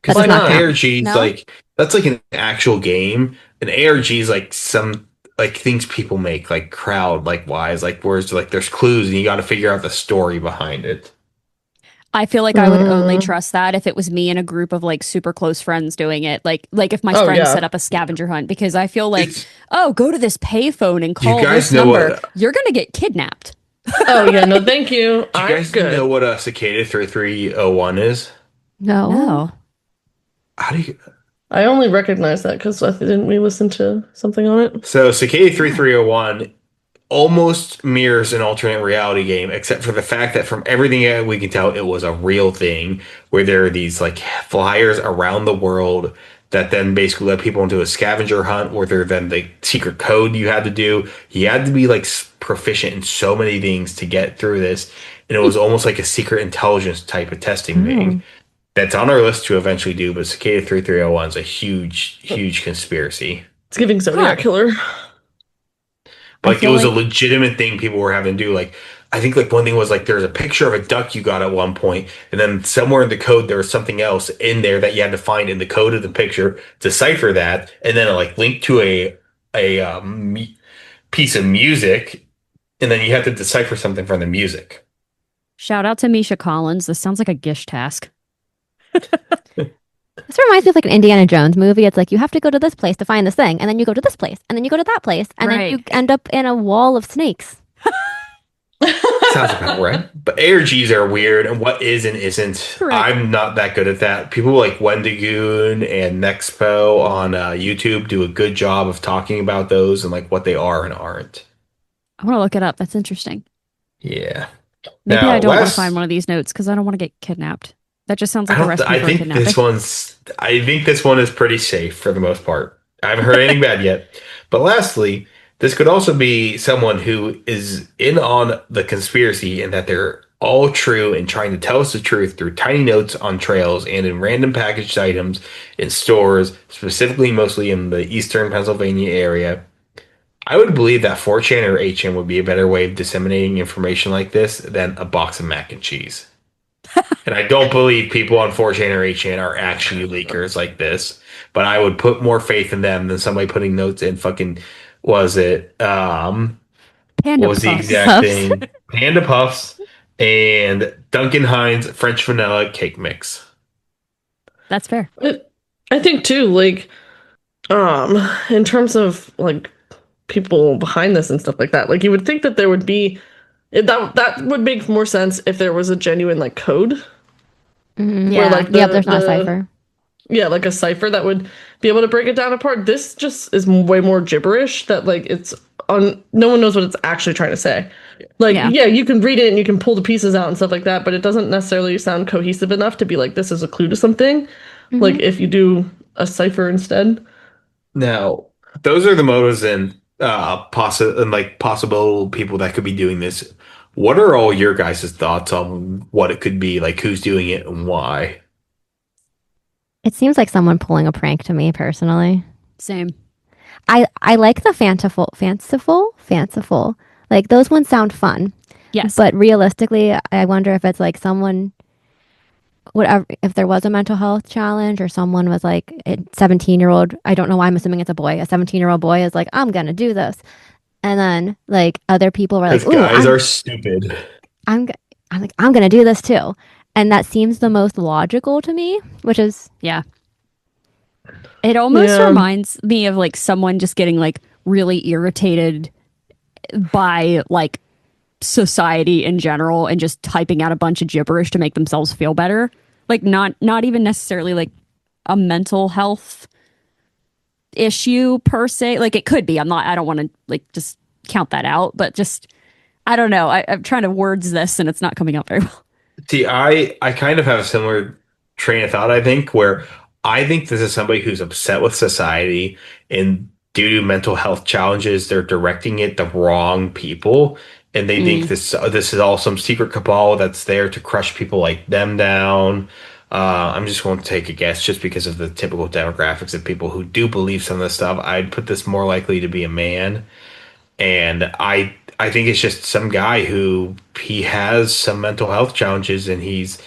Because
That
Why
does
like
not
not?
count.
ARGs,
No?
like that's like an actual game. An ARG is like some like things people make, like crowd like wise, like whereas like there's clues and you got to figure out the story behind it.
I feel like I would only
Mm.
trust that if it was me and a group of like super close friends doing it. Like if my
Oh
friends set
yeah.
up a scavenger hunt because I feel like,
It's
oh, go to this payphone and
do you
call
guys
this
know
number.
what
You're gonna get kidnapped.
Oh yeah. No, thank you.
do you
I'm
guys know
good.
what a cicada 3301 is?
No.
No.
How do you
I only recognize that because didn't we listen to something on it?
So Cicada
Yeah.
3301 almost mirrors an alternate reality game, except for the fact that from everything that we can tell, it was a real thing where there are these like flyers around the world that then basically let people into a scavenger hunt where there then the secret code you had to do. You had to be like proficient in so many things to get through this. And it was almost like a secret intelligence type of testing thing.
Oh.
That's on our list to eventually do, but Cicada 3301 is a huge, huge conspiracy.
It's giving
Huh.
Zodiac Killer.
I
Like it
feel
was a
like
legitimate thing people were having to do. Like I think like one thing was like there's a picture of a duck you got at one point, and then somewhere in the code there was something else in there that you had to find in the code of the picture, decipher that, and then like link to a piece of music, and then you have to decipher something from the music.
shout out to Misha Collins. This sounds like a Gish task.
This reminds me of like an Indiana Jones movie. It's like you have to go to this place to find this thing, and then you go to this place, and then you go to that place, and then you
Right.
end up in a wall of snakes.
Sounds about right. But ARGs are weird, and what is and isn't.
Correct.
I'm not that good at that. People like Wendigoon and Nexpo on YouTube do a good job of talking about those and like what they are and aren't.
I want to look it up. That's interesting.
Yeah.
Maybe I
Now,
don't want to find
last
one of these notes because I don't want to get kidnapped. That just sounds
I
like a
don't.
recipe
I
for a
think
kidnapping.
I think this one is pretty safe for the most part. I haven't heard anything bad yet. But lastly, this could also be someone who is in on the conspiracy and that they're all true and trying to tell us the truth through tiny notes on trails and in random packaged items in stores, specifically mostly in the eastern Pennsylvania area. I would believe that 4chan or 8chan would be a better way of disseminating information like this than a box of mac and cheese. And I don't believe people on 4chan or 8chan are actually leakers like this, but I would put more faith in them than somebody putting notes in fucking, was it,
Panda
what was the
puffs.
exact
Puffs.
thing? Panda Puffs and Duncan Hines French vanilla cake mix.
That's fair.
I think too, like, in terms of like people behind this and stuff like that, like you would think that there would be that would make more sense if there was a genuine like code
Mhm.
Yeah.
where like
Yep, there's not a cipher.
yeah, like a cipher that would be able to break it down apart. This just is way more gibberish that like it's on no one knows what it's actually trying to say. Like
Yeah.
yeah, you can read it and you can pull the pieces out and stuff like that, but it doesn't necessarily sound cohesive enough to be like this is a clue to something. Like if you do a cipher instead.
Now, those are the motives and possible people that could be doing this. What are all your guys' thoughts on what it could be? Like who's doing it and why?
It seems like someone pulling a prank to me personally.
Same.
I like the fanciful. Like those ones sound fun,
Yes.
but realistically, I wonder if it's like someone, whatever, if there was a mental health challenge or someone was like a 17-year-old. I don't know why I'm assuming it's a boy. A 17-year-old boy is like, I'm gonna do this, and then like other people were like,
Because
ooh,
guys are stupid.
I'm, g- I'm like, I'm gonna do this too, and that seems the most logical to me, which is
Yeah. It almost
Yeah.
reminds me of like someone just getting like really irritated by like society in general and just typing out a bunch of gibberish to make themselves feel better. Like not even necessarily like a mental health issue per se. Like it could be. I don't want to like just count that out, but just I don't know. I'm trying to words this and it's not coming out very well.
See, I kind of have a similar train of thought, I think, where I think this is somebody who's upset with society and due to mental health challenges, they're directing it the wrong people. And they think
Mm,
this is all some secret cabal that's there to crush people like them down. I'm just going to take a guess just because of the typical demographics of people who do believe some of this stuff. I'd put this more likely to be a man. And I think it's just some guy who he has some mental health challenges and he's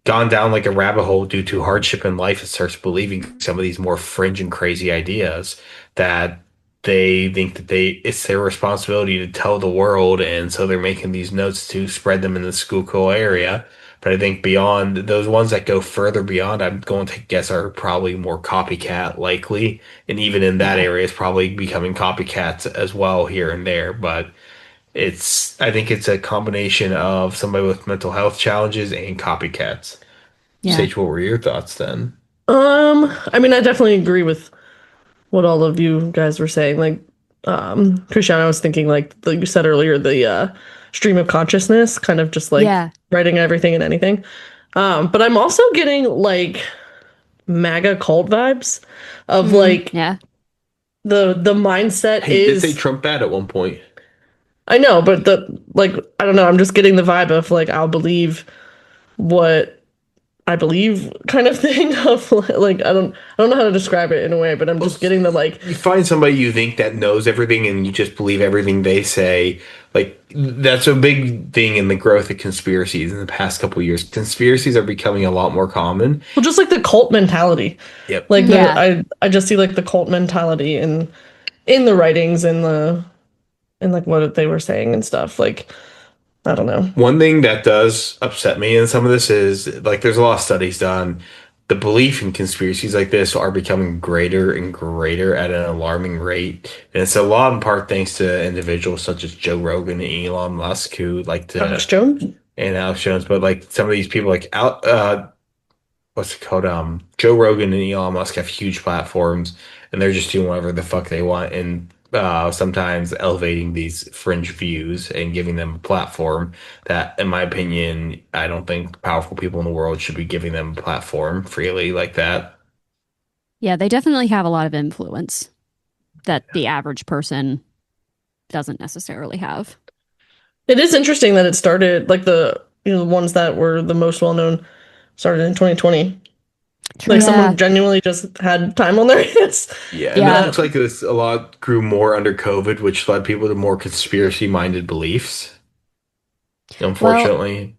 gone down like a rabbit hole due to hardship in life and starts believing some of these more fringe and crazy ideas that they think that it's their responsibility to tell the world, and so they're making these notes to spread them in the Schuylkill area. But I think beyond those ones that go further beyond, I'm going to guess are probably more copycat likely, and even in that
yeah.
area, it's probably becoming copycats as well here and there. But I think it's a combination of somebody with mental health challenges and copycats.
Yeah.
Sage, what were your thoughts then?
I mean, I definitely agree with what all of you guys were saying. Like, Christiana was thinking, like you said earlier, the stream of consciousness, kind of just like
Yeah.
writing everything and anything. But I'm also getting like MAGA cult vibes of like
Yeah.
the mindset
Hey, did say
is.
Trump bad at one point.
I know, but the like I don't know. I'm just getting the vibe of like I'll believe what I believe kind of thing of like I don't know how to describe it in a way, but I'm
Well,
just getting the like
you find somebody you think that knows everything and you just believe everything they say. Like that's a big thing in the growth of conspiracies in the past couple of years. Conspiracies are becoming a lot more common.
well just like the cult mentality.
Yep.
Like the
Yeah.
I just see like the cult mentality in the writings and the and like what they were saying and stuff. Like I don't know.
One thing that does upset me in some of this is like there's a lot of studies done. The belief in conspiracies like this are becoming greater and greater at an alarming rate. And it's a lot in part thanks to individuals such as Joe Rogan and Elon Musk who like
Alex
to
Jones?
and Alex Jones, but like some of these people like what's it called? Joe Rogan and Elon Musk have huge platforms, and they're just doing whatever the fuck they want, and sometimes elevating these fringe views and giving them a platform that, in my opinion, I don't think powerful people in the world should be giving them a platform freely like that.
Yeah, they definitely have a lot of influence that the average person doesn't necessarily have.
It is interesting that it started like the ones that were the most well known started in 2020.
True.
Like
Yeah.
someone genuinely just had time on their hands.
Yeah, and it
Yeah.
Uh,
looks like this a lot grew more under COVID, which led people to more conspiracy-minded beliefs,
Well,
unfortunately.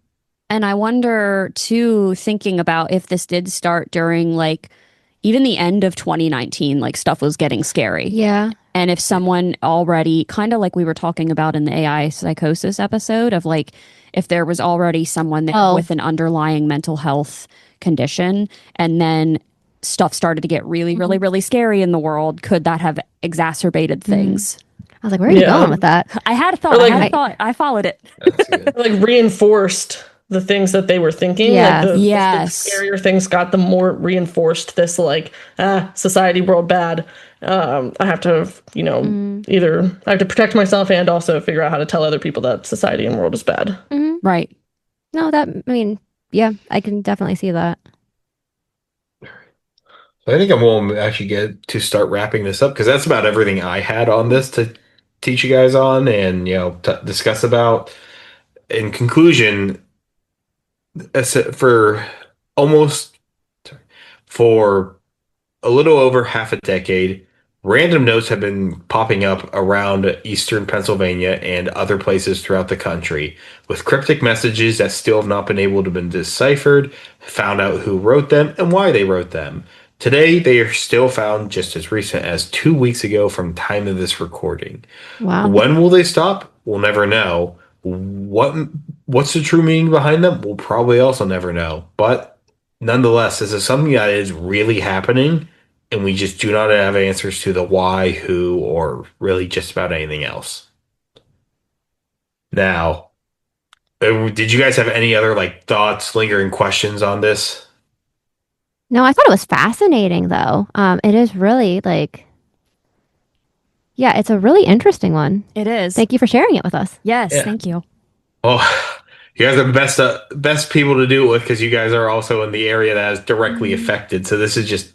and I wonder too, thinking about if this did start during like even the end of 2019, like stuff was getting scary.
Yeah.
And if someone already, kind of like we were talking about in the AI psychosis episode, of like if there was already someone there
Oh.
with an underlying mental health condition, and then stuff started to get really, really, really scary in the world, could that have exacerbated things?
I was like, where are you
Yeah.
going with that?
I had a thought.
Or like-
I had a thought. I followed it.
That's good.
like reinforced the things that they were thinking.
Yes.
Like the
Yes.
scarier things got them more reinforced this like society world bad. I have to either I have to protect myself and also figure out how to tell other people that society and world is bad.
Right.
No, I mean, yeah, I can definitely see that.
I think I'm going to actually get to start wrapping this up because that's about everything I had on this to teach you guys on and t discuss about. In conclusion, for almost for a little over half a decade, random notes have been popping up around eastern Pennsylvania and other places throughout the country with cryptic messages that still have not been able to be deciphered, found out who wrote them and why they wrote them. Today, they are still found just as recent as 2 weeks ago from time of this recording.
Wow.
When will they stop? We'll never know. What what's the true meaning behind them? We'll probably also never know. But nonetheless, this is something that is really happening, and we just do not have answers to the why, who, or really just about anything else. Now, Did you guys have any other like thoughts, lingering questions on this?
No, I thought it was fascinating though. It is really like, yeah, it's a really interesting one.
It is.
Thank you for sharing it with us.
Yes,
Yeah.
thank you.
Oh, you guys are the best people to do it with because you guys are also in the area that is directly
Mm.
affected. So this is just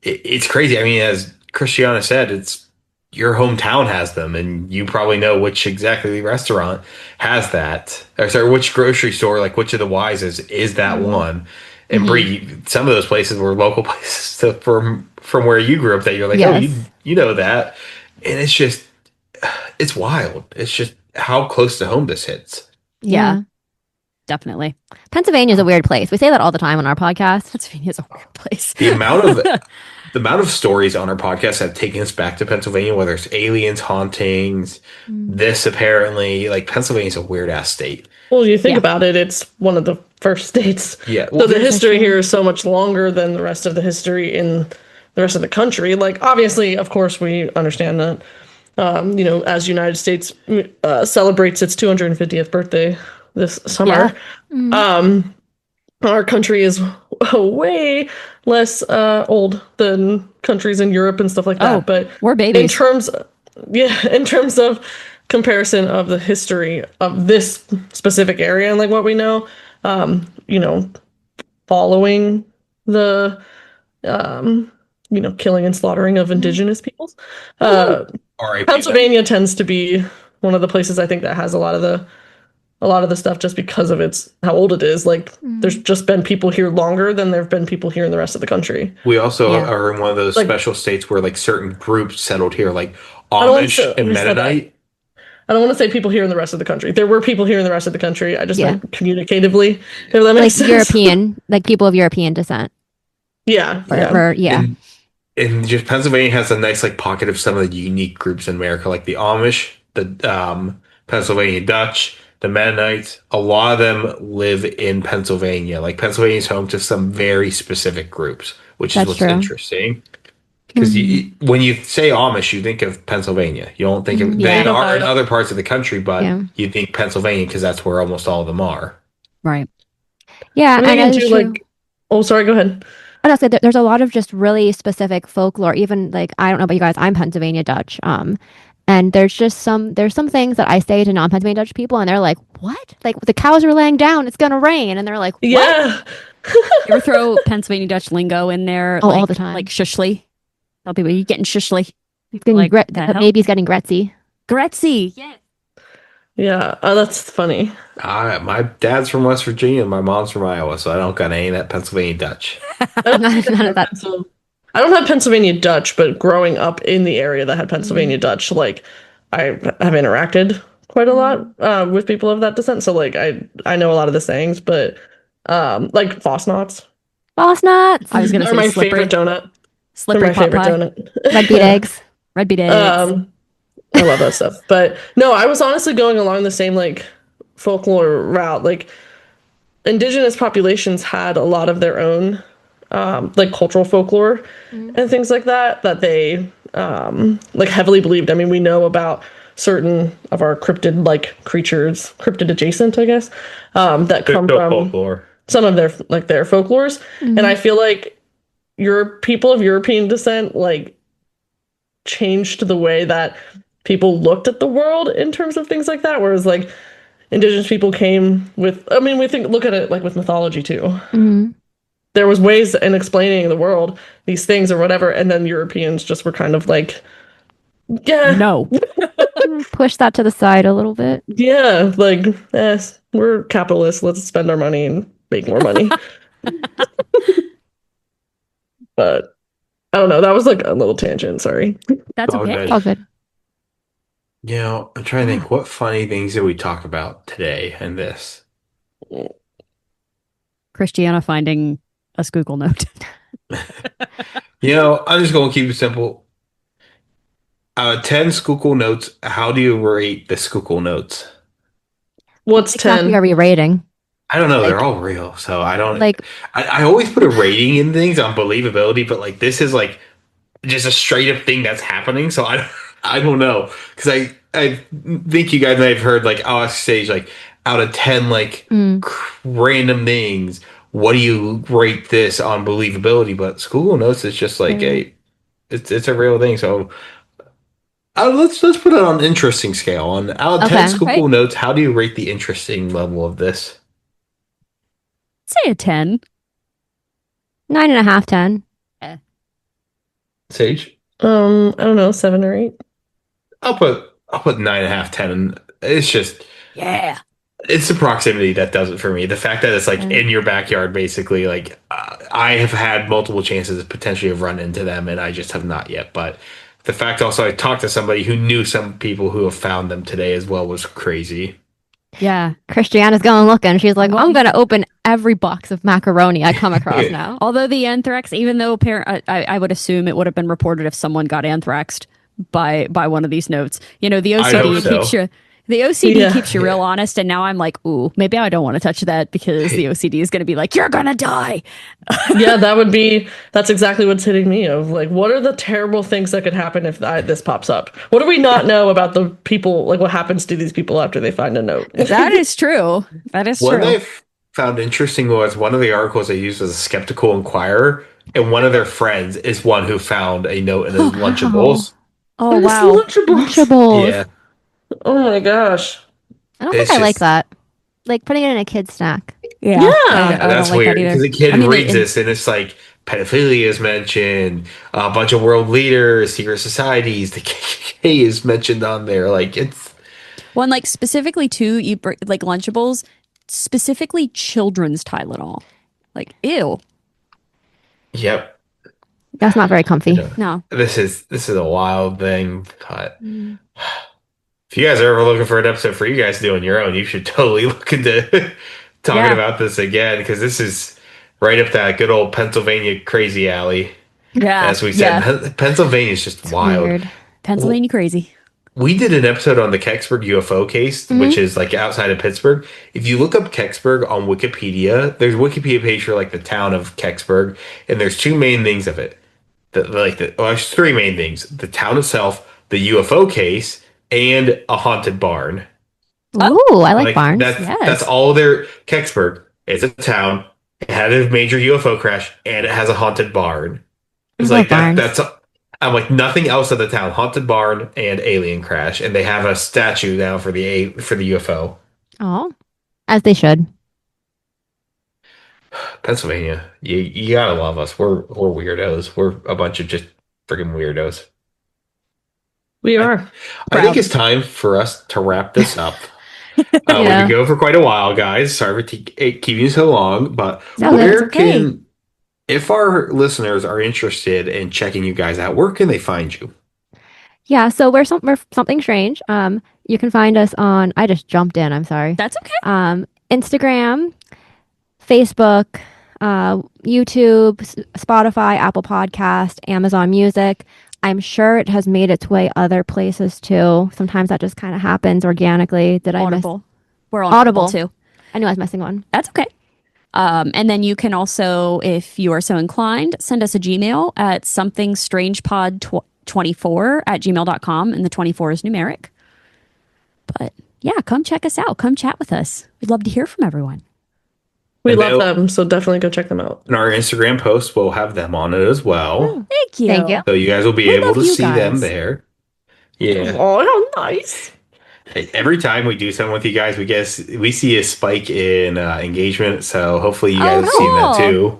it's crazy. I mean, as Christiana said, it's your hometown has them, and you probably know which exactly restaurant has that. Or sorry, which grocery store, like which of the Y's is that one. And
Mhm.
Bree, some of those places were local places from where you grew up that you're like, oh,
Yes.
you know that, and it's just it's wild. It's just how close to home this hits.
Yeah, definitely.
Pennsylvania is a weird place. We say that all the time on our podcast.
Pennsylvania's a weird place.
The amount of stories on our podcast have taken us back to Pennsylvania, whether it's aliens, hauntings, this apparently, like Pennsylvania's a weird ass state.
Well, you think
Yeah.
about it, it's one of the first states.
Yeah.
So the
Well,
history here is so much longer than the rest of the history in the rest of the country. Like, obviously, of course, we understand that, as United States celebrates its 250th birthday this summer, our country is way less old than countries in Europe and stuff like that.
Oh,
But
we're
in
babies.
terms of comparison of the history of this specific area and like what we know, you know, following the killing and slaughtering of indigenous peoples.
R.I.P.
Pennsylvania tends to be one of the places I think that has a lot of the stuff just because of its how old it is. Like there's just been people here longer than there've been people here in the rest of the country.
We also
Yeah.
are in one of those
Like-
special states where like certain groups settled here, like
don't want
Amish
to-
and
we said that.
Mennonite.
I don't want to say people here in the rest of the country. There were people here in the rest of the country. I just
Yeah.
meant communicatively. If that
Like
makes sense.
European, like people of European descent.
Yeah. Yeah.
And just Pennsylvania has a nice like pocket of some of the unique groups in America, like the Amish, the Pennsylvania Dutch, the Mennonites. A lot of them live in Pennsylvania. Like Pennsylvania is home to some very specific groups, which is
That's
what's
true.
interesting. Because when you say Amish, you think of Pennsylvania. You don't think of
Yeah.
they are in other parts of the country, but
Yeah.
you think Pennsylvania because that's where almost all of them are.
Right.
Yeah,
And
and
they
that
can
is
do
true.
like. Oh, sorry. Go ahead.
I was gonna say there's a lot of just really specific folklore. Even like I don't know about you guys, I'm Pennsylvania Dutch. And there's some things that I say to non-Pennsylvania Dutch people, and they're like, "What? Like the cows are laying down, it's gonna rain," and they're like, "What?"
Yeah.
You ever throw Pennsylvania Dutch lingo in there?
Oh,
like,
all the time.
Like shushly. Tell people you getting shushly.
It's getting
Like, the
the
hell?
baby's getting Gretzy.
Gretzy. Yeah.
Yeah. That's funny.
My dad's from West Virginia, and my mom's from Iowa, so I don't got any of that Pennsylvania Dutch.
None of that.
So I don't have Pennsylvania Dutch, but growing up in the area that had Pennsylvania Dutch, like I have interacted quite a lot with people of that descent. So like I know a lot of the sayings, but like Fosnots
Boss nuts.
I was gonna
are
say
my
slippery,
favorite donut. They're
slippery
my
pot
favorite
pie,
donut.
Red beet eggs.
red beet eggs.
I love that stuff. But no, I was honestly going along the same like folklore route. Like indigenous populations had a lot of their own like cultural folklore and things like that they like heavily believed. I mean, we know about certain of our cryptid like creatures, cryptid adjacent, I guess, that come from
Folklore.
some of their folklores. And I feel like your people of European descent like changed the way that people looked at the world in terms of things like that. Whereas like indigenous people came with, I mean, look at it like with mythology too.
Mhm.
There was ways in explaining the world, these things or whatever, and then Europeans just were kind of like, yeah,
No.
Push that to the side a little bit.
yeah, like, we're capitalists. Let's spend our money and make more money. But I don't know. That was like a little tangent. Sorry.
That's
Oh,
okay.
good.
All good.
You know, I'm trying to think what funny things did we talk about today in this?
Christiana finding a Schuylkill note.
You know, I'm just going to keep it simple. 10 Schuylkill notes. How do you rate the Schuylkill notes?
What's
Exactly
10?
are we rating?
I don't know. They're
Like-
all real. So I don't
Like
I always put a rating in things on believability, but like this is like just a straight up thing that's happening. So I don't know. Because I think you guys may have heard like, oh, Sage, like out of 10, like
Mm.
random things. What do you rate this on believability? But Google Notes is just like,
Very
hey, it's a real thing. So let's put it on an interesting scale. On out of 10
Okay.
Google
Right?
Notes, how do you rate the interesting level of this?
Say a 10.
9.5, 10.
Sage?
I don't know, 7 or 8.
I'll put 9.5, 10. And it's just
Yeah.
it's the proximity that does it for me. The fact that it's like
Yeah.
in your backyard, basically. Like I have had multiple chances to potentially have run into them, and I just have not yet. But the fact also I talked to somebody who knew some people who have found them today as well was crazy.
Yeah.
Christiana's going looking. She's like,
Well-
I'm going to open every box of macaroni I come across now.
Although the anthrax, even though I would assume it would have been reported if someone got anthraxed by one of these notes. You know, the
I hope
OCD
so.
keeps you the OCD
Yeah.
keeps you real honest, and now I'm like, ooh, maybe I don't want to touch that because the OCD is going to be like, you're gonna die.
Yeah, that's exactly what's hitting me of like, what are the terrible things that could happen if this pops up? What do we not know about the people, like what happens to these people after they find a note?
That is true. That is
One
true.
I found interesting was one of the articles they used was a skeptical inquirer, and one of their friends is one who found a note in his
Oh,
Lunchables.
Oh
It's
wow.
Lunchables.
Lunchables.
Yeah,
Oh my gosh.
I don't think
It's
I like
just-
that. Like putting it in a kid's snack.
Yeah.
Yeah.
I don't
that's
like
weird
that either.
because a kid
I mean,
reads this and it's like pedophilia is mentioned, a bunch of world leaders, secret societies, the KKK is mentioned on there. Like it's
one like specifically too, like Lunchables, specifically children's Tylenol. Like, ew.
yep.
That's not very comfy.
You know,
No.
this is a wild thing, but
Mm.
if you guys are ever looking for an episode for you guys to do on your own, you should totally look into talking
Yeah.
about this again because this is right up that good old Pennsylvania crazy alley.
Yeah.
As we said, Pennsylvania is just
It's
wild.
weird.
Pennsylvania crazy.
We did an episode on the Kecksburg UFO case, which is like outside of Pittsburgh. If you look up Kecksburg on Wikipedia, there's a Wikipedia page for like the town of Kecksburg, and there's two main things of it. There's three main things: the town itself, the UFO case, and a haunted barn.
Ooh, I like barns.
That's
Yes.
all their Kecksburg. It's a town. It had a major UFO crash, and it has a haunted barn. It's
I love
like that.
barns.
That's I'm like nothing else of the town. Haunted barn and alien crash, and they have a statue now for the UFO.
Oh, as they should.
Pennsylvania, you gotta love us. We're weirdos. We're a bunch of just freaking weirdos.
We are.
I think
Proud.
it's time for us to wrap this up. We've
Yeah.
been going for quite a while, guys. Sorry for keeping you so long, but
No,
where
that's okay.
can, if our listeners are interested in checking you guys out, where can they find you?
Yeah, so we're something strange. You can find us on. I just jumped in. I'm sorry.
That's okay.
Instagram, Facebook, YouTube, Spotify, Apple Podcast, Amazon Music. I'm sure it has made its way other places too. Sometimes that just kind of happens organically. Did I miss?
Audible. We're on
Audible.
Audible too.
I knew I was missing one.
That's okay. And then you can also, if you are so inclined, send us a Gmail at somethingstrangepod24@gmail.com, and the 24 is numeric. But yeah, come check us out. Come chat with us. We'd love to hear from everyone.
We
And
love
they'll-
them, so definitely go check them out.
And our Instagram posts will have them on it as well.
Thank you.
Thank you.
So you guys will be
We
able
love
to
you
see them
guys.
there. Yeah.
Oh, how nice.
Every time we do something with you guys, we see a spike in engagement. So hopefully you
Oh,
guys have seen that
cool.
too.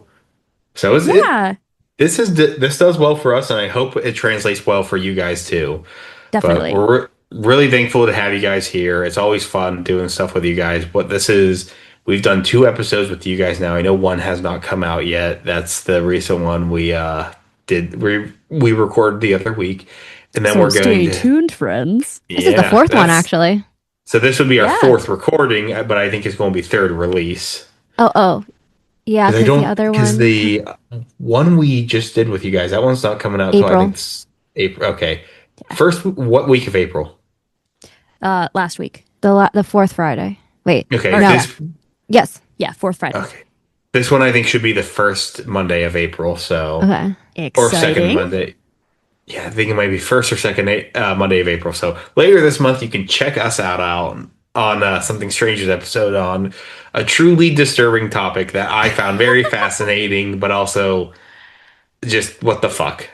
So
Yeah,
this does well for us, and I hope it translates well for you guys too.
definitely.
But we're really thankful to have you guys here. It's always fun doing stuff with you guys. We've done 2 episodes with you guys now. I know one has not come out yet. That's the recent one we did. We recorded the other week, and then
So
we're going
stay
to.
tuned, friends.
This is the fourth one,
that's-
actually.
So this would be our
Yeah.
4th recording, but I think it's going to be 3rd release.
Oh. Yeah,
'Cause I
because
don't
the other
because
one.
the one we just did with you guys, that one's not coming out until I
April.
think it's April. Okay, first what week of April?
Last week.
The fourth Friday. Wait.
Okay,
No.
this
Yes.
Yeah, fourth Friday.
okay. This one I think should be the first Monday of April. So
Okay.
or second
Exciting.
Monday. Yeah, I think it might be first or second Monday of April. So later this month, you can check us out on Something Strange's episode on a truly disturbing topic that I found very fascinating, but also just what the fuck.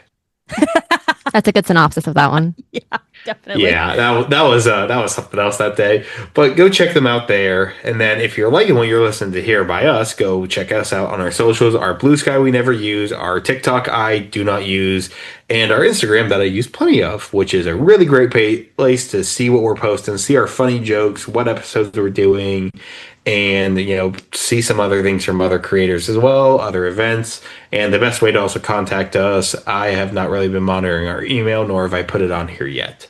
That's a good synopsis of that one.
Yeah, definitely.
Yeah, that was something else that day. But go check them out there. And then if you're liking what you're listening to here by us, go check us out on our socials. Our Blue Sky we never use, our TikTok I do not use, and our Instagram that I use plenty of, which is a really great place to see what we're posting, see our funny jokes, what episodes we're doing, and see some other things from other creators as well, other events. And the best way to also contact us, I have not really been monitoring our email, nor have I put it on here yet.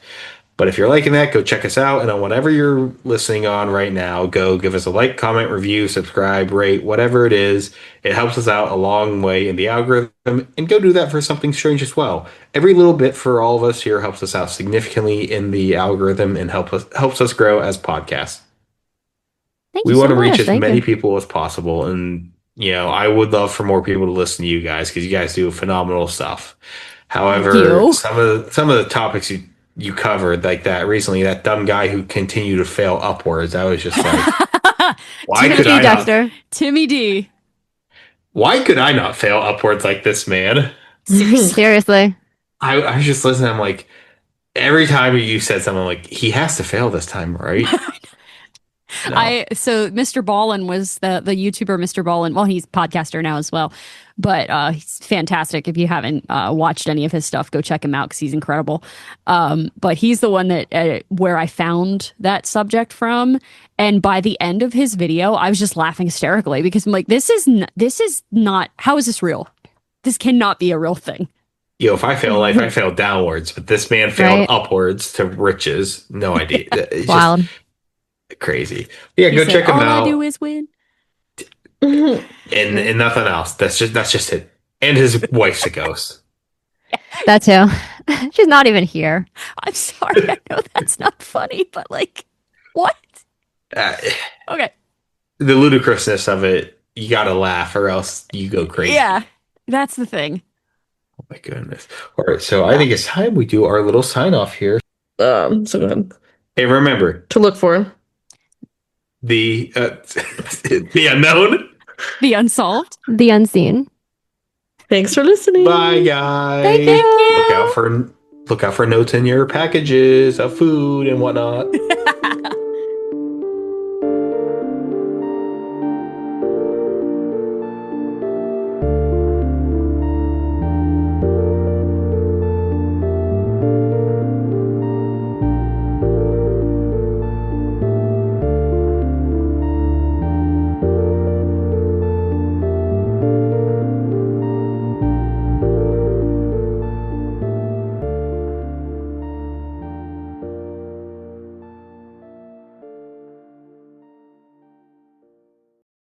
But if you're liking that, go check us out. And on whatever you're listening on right now, go give us a like, comment, review, subscribe, rate, whatever it is. It helps us out a long way in the algorithm. And go do that for Something Strange as well. Every little bit for all of us here helps us out significantly in the algorithm and helps us grow as podcasts.
Thank
We
you
want
so
to reach
much.
as
Thank
many
you.
people as possible. And, I would love for more people to listen to you guys because you guys do phenomenal stuff. However,
you.
some of the topics you covered, like that recently, that dumb guy who continued to fail upwards, I was just like, why
Timmy
could
D,
I not?
Dexter.
Timmy D.
Why could I not fail upwards like this man?
Seriously.
I was just listening. I'm like, every time you said something, I'm like, he has to fail this time, right? No.
So Mr. Ballin was the YouTuber Mr. Ballin. Well, he's a podcaster now as well, but he's fantastic. If you haven't watched any of his stuff, go check him out because he's incredible. But he's the one that where I found that subject from, and by the end of his video, I was just laughing hysterically because I'm like, this is not. How is this real? This cannot be a real thing.
If I fail life, I fail downwards, but this man failed
Right.
upwards to riches. No idea. It's
Wild.
just crazy. Yeah,
He
go
said,
check him
all
out.
I do is win.
And nothing else. That's just it. And his wife's a ghost.
That too. She's not even here.
I'm sorry. I know that's not funny, but like, what?
Uh,
Okay.
the ludicrousness of it, you gotta laugh or else you go crazy.
Yeah, that's the thing.
Oh my goodness. All right, so I think it's time we do our little sign off here.
So go ahead.
Hey, remember
To look for.
the the unknown.
The unsolved.
The unseen.
Thanks for listening.
Bye, guys.
Thank you.
Look out for notes in your packages of food and whatnot.